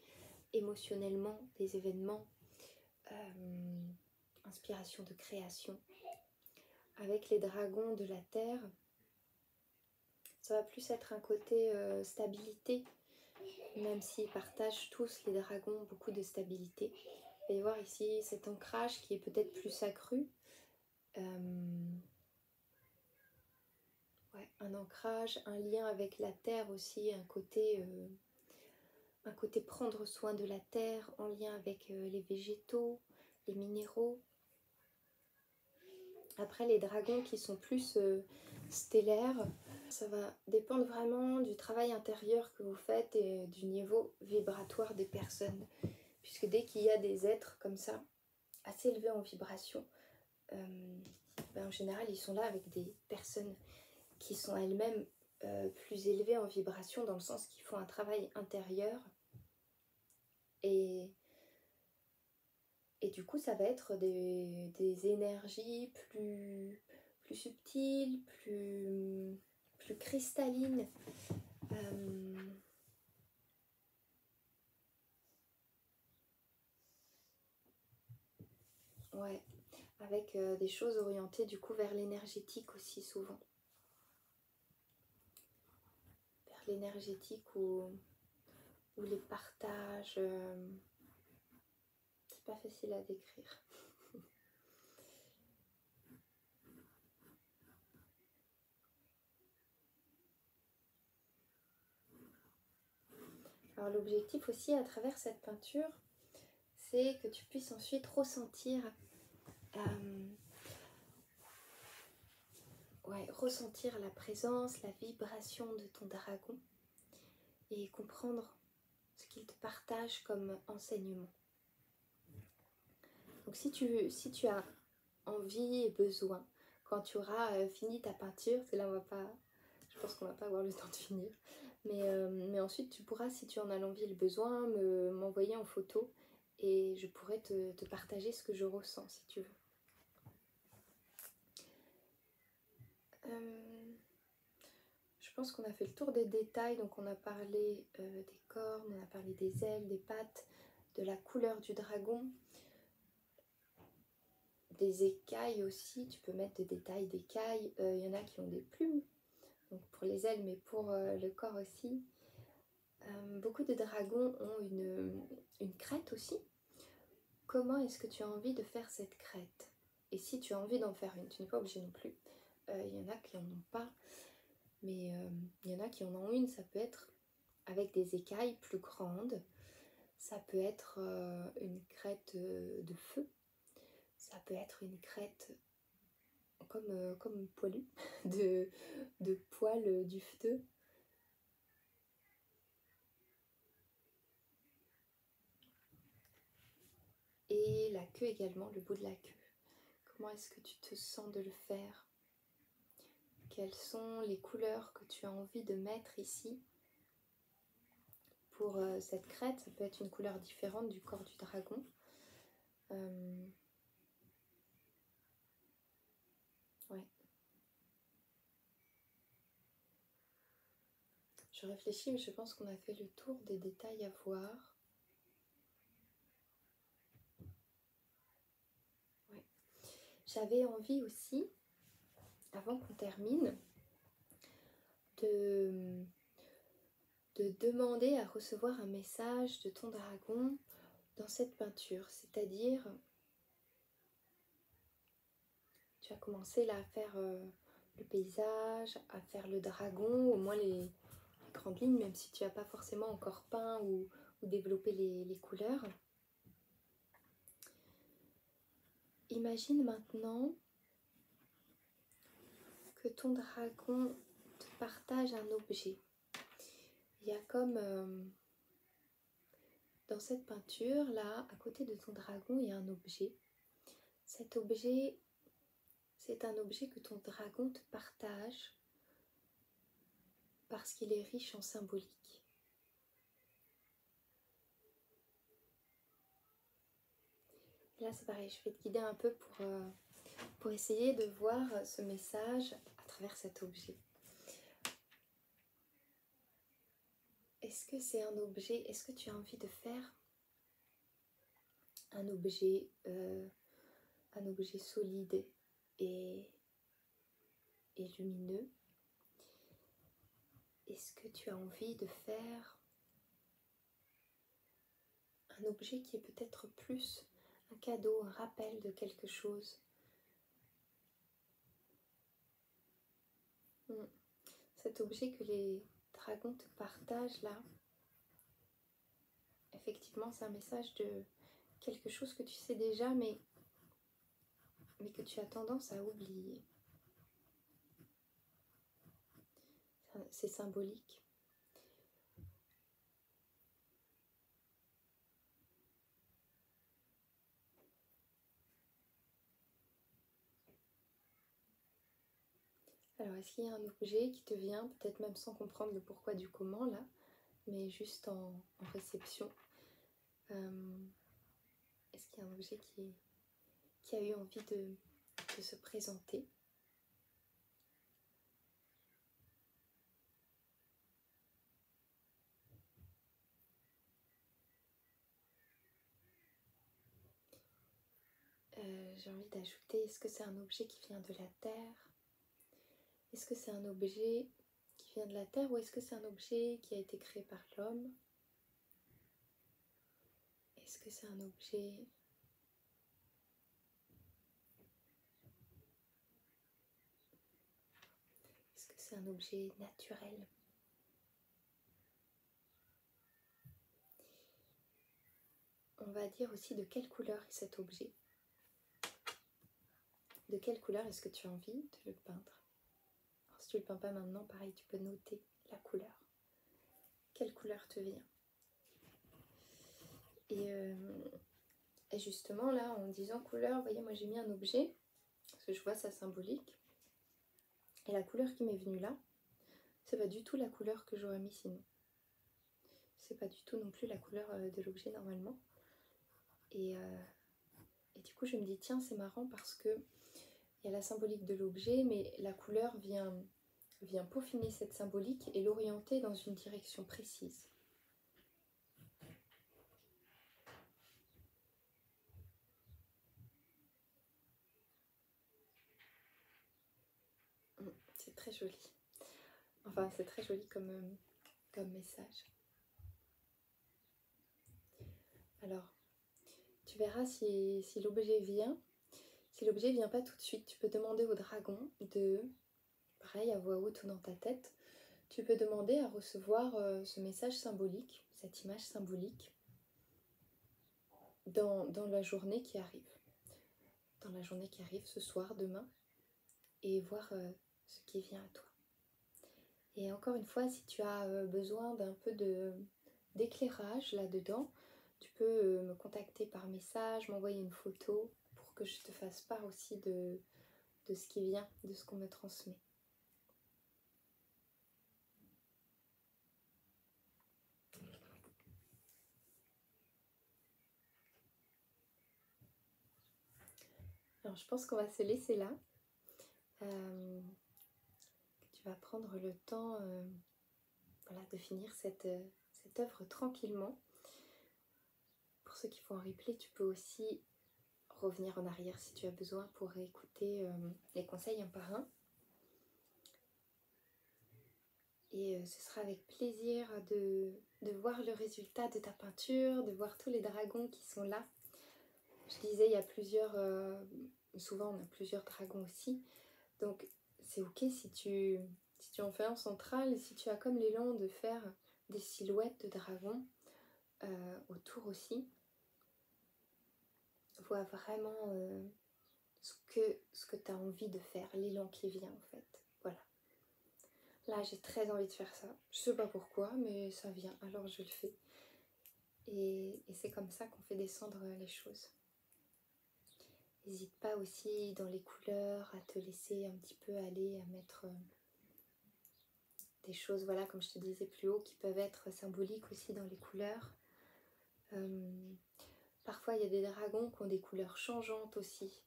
émotionnellement des événements. Inspiration de création. Avec les dragons de la terre, ça va plus être un côté stabilité, même s'ils partagent tous les dragons beaucoup de stabilité. Vous allez voir ici cet ancrage qui est peut-être plus accru. Ouais, un ancrage, un lien avec la terre aussi, un côté prendre soin de la terre en lien avec les végétaux, les minéraux. Après les dragons qui sont plus stellaires, ça va dépendre vraiment du travail intérieur que vous faites et du niveau vibratoire des personnes. Puisque dès qu'il y a des êtres comme ça, assez élevés en vibration, en général ils sont là avec des personnes qui sont elles-mêmes plus élevées en vibration, dans le sens qu'ils font un travail intérieur. Et du coup ça va être des énergies plus subtiles, plus cristallines. Ouais, avec des choses orientées du coup vers l'énergétique aussi souvent. Vers l'énergétique ou les partages. C'est pas facile à décrire. Alors l'objectif aussi à travers cette peinture, c'est que tu puisses ensuite ressentir ressentir la présence, la vibration de ton dragon et comprendre ce qu'il te partage comme enseignement. Donc si tu as envie et besoin, quand tu auras fini ta peinture, c'est là je pense qu'on va pas avoir le temps de finir, mais ensuite tu pourras, si tu en as l'envie et le besoin, m'envoyer en photo et je pourrais te partager ce que je ressens si tu veux. Je pense qu'on a fait le tour des détails, donc on a parlé des cornes, on a parlé des ailes, des pattes, de la couleur du dragon, des écailles aussi, tu peux mettre des détails d'écailles, il y en a qui ont des plumes, donc pour les ailes mais pour le corps aussi. Beaucoup de dragons ont une crête aussi. Comment est-ce que tu as envie de faire cette crête? Et si tu as envie d'en faire une, tu n'es pas obligé non plus. Il y en a qui n'en ont pas, mais il y en a qui en ont une. Ça peut être avec des écailles plus grandes, ça peut être une crête de feu, ça peut être une crête comme poilu, de poils du feu. Et la queue également, le bout de la queue. Comment est-ce que tu te sens de le faire? Quelles sont les couleurs que tu as envie de mettre ici? Pour cette crête, ça peut être une couleur différente du corps du dragon. Ouais. Je réfléchis, mais je pense qu'on a fait le tour des détails à voir. Ouais. J'avais envie aussi, avant qu'on termine, de demander à recevoir un message de ton dragon dans cette peinture. C'est-à-dire, tu as commencé là à faire le paysage, à faire le dragon, au moins les grandes lignes, même si tu n'as pas forcément encore peint ou développé les couleurs. Imagine maintenant que ton dragon te partage un objet. Il y a comme dans cette peinture là, à côté de ton dragon, il y a un objet. Cet objet, c'est un objet que ton dragon te partage parce qu'il est riche en symbolique. Là c'est pareil, je vais te guider un peu pour essayer de voir ce message à travers cet objet. Est-ce que c'est un objet, est-ce que tu as envie de faire un objet solide et lumineux? Est-ce que tu as envie de faire un objet qui est peut-être plus un cadeau, un rappel de quelque chose? Cet objet que les dragons te partagent là, effectivement c'est un message de quelque chose que tu sais déjà mais que tu as tendance à oublier. C'est symbolique. Alors est-ce qu'il y a un objet qui te vient, peut-être même sans comprendre le pourquoi du comment là, mais juste en réception? Est-ce qu'il y a un objet qui a eu envie de se présenter? J'ai envie d'ajouter, est-ce que c'est un objet qui vient de la terre? Est-ce que c'est un objet qui vient de la terre ou est-ce que c'est un objet qui a été créé par l'homme? Est-ce que c'est un objet naturel? On va dire aussi de quelle couleur est cet objet? De quelle couleur est-ce que tu as envie de le peindre? Alors, si tu ne le peins pas maintenant, pareil, tu peux noter la couleur. Quelle couleur te vient? Et justement là, en disant couleur, vous voyez, moi j'ai mis un objet, parce que je vois sa symbolique. Et la couleur qui m'est venue là, c'est pas du tout la couleur que j'aurais mis sinon. C'est pas du tout non plus la couleur de l'objet normalement. Et du coup je me dis tiens c'est marrant parce que il y a la symbolique de l'objet mais la couleur vient peaufiner cette symbolique et l'orienter dans une direction précise. C'est très joli. Enfin c'est très joli comme message. Alors tu verras si l'objet vient. Si l'objet vient pas tout de suite, tu peux demander au dragon de, pareil à voix haute ou dans ta tête, tu peux demander à recevoir ce message symbolique, cette image symbolique, dans la journée qui arrive. Dans la journée qui arrive, ce soir, demain, et voir ce qui vient à toi. Et encore une fois, si tu as besoin d'un peu d'éclairage là-dedans, tu peux me contacter par message, m'envoyer une photo pour que je te fasse part aussi de ce qui vient, de ce qu'on me transmet. Alors je pense qu'on va se laisser là. Tu vas prendre le temps voilà, de finir cette œuvre tranquillement. Pour ceux qui font un replay, tu peux aussi revenir en arrière si tu as besoin pour écouter les conseils un par un. Et ce sera avec plaisir de voir le résultat de ta peinture, de voir tous les dragons qui sont là. Je disais, il y a plusieurs, souvent on a plusieurs dragons aussi, donc c'est ok si tu en fais un central, et si tu as comme l'élan de faire des silhouettes de dragons autour aussi. Vois vraiment ce que tu as envie de faire, l'élan qui vient en fait. Voilà. Là j'ai très envie de faire ça. Je sais pas pourquoi, mais ça vient, alors je le fais. Et c'est comme ça qu'on fait descendre les choses. N'hésite pas aussi dans les couleurs à te laisser un petit peu aller, à mettre des choses, voilà, comme je te disais plus haut, qui peuvent être symboliques aussi dans les couleurs. Parfois il y a des dragons qui ont des couleurs changeantes aussi,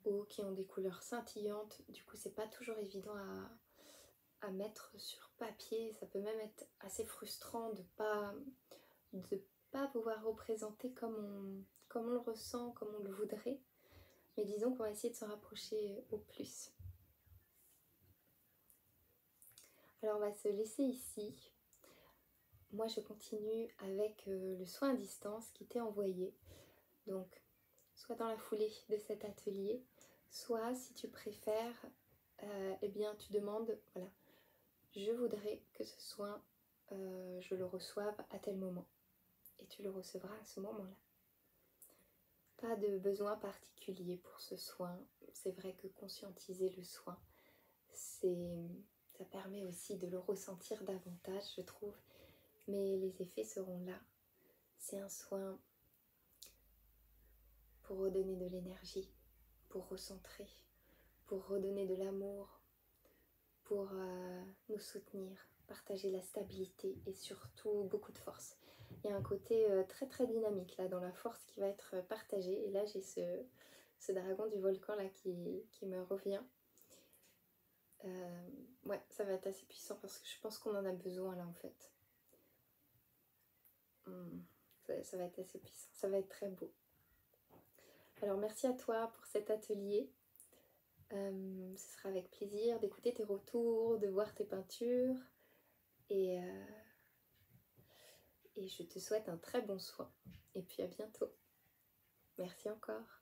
ou qui ont des couleurs scintillantes. Du coup c'est pas toujours évident à mettre sur papier. Ça peut même être assez frustrant de pas pouvoir représenter comme on le ressent, comme on le voudrait. Mais disons qu'on va essayer de se rapprocher au plus. Alors on va se laisser ici. Moi je continue avec le soin à distance qui t'est envoyé. Donc soit dans la foulée de cet atelier, soit si tu préfères, eh bien tu demandes, voilà, je voudrais que ce soin, je le reçoive à tel moment. Et tu le recevras à ce moment-là. Pas de besoin particulier pour ce soin. C'est vrai que conscientiser le soin, ça permet aussi de le ressentir davantage, je trouve. Mais les effets seront là. C'est un soin pour redonner de l'énergie, pour recentrer, pour redonner de l'amour, pour nous soutenir, partager la stabilité et surtout beaucoup de force. Il y a un côté très très dynamique là dans la force qui va être partagée. Et là j'ai ce dragon du volcan là qui me revient. Ouais, ça va être assez puissant parce que je pense qu'on en a besoin là en fait. Ça va être assez puissant, ça va être très beau. Alors merci à toi pour cet atelier. Ce sera avec plaisir d'écouter tes retours, de voir tes peintures. Et je te souhaite un très bon soin. Et puis à bientôt. Merci encore.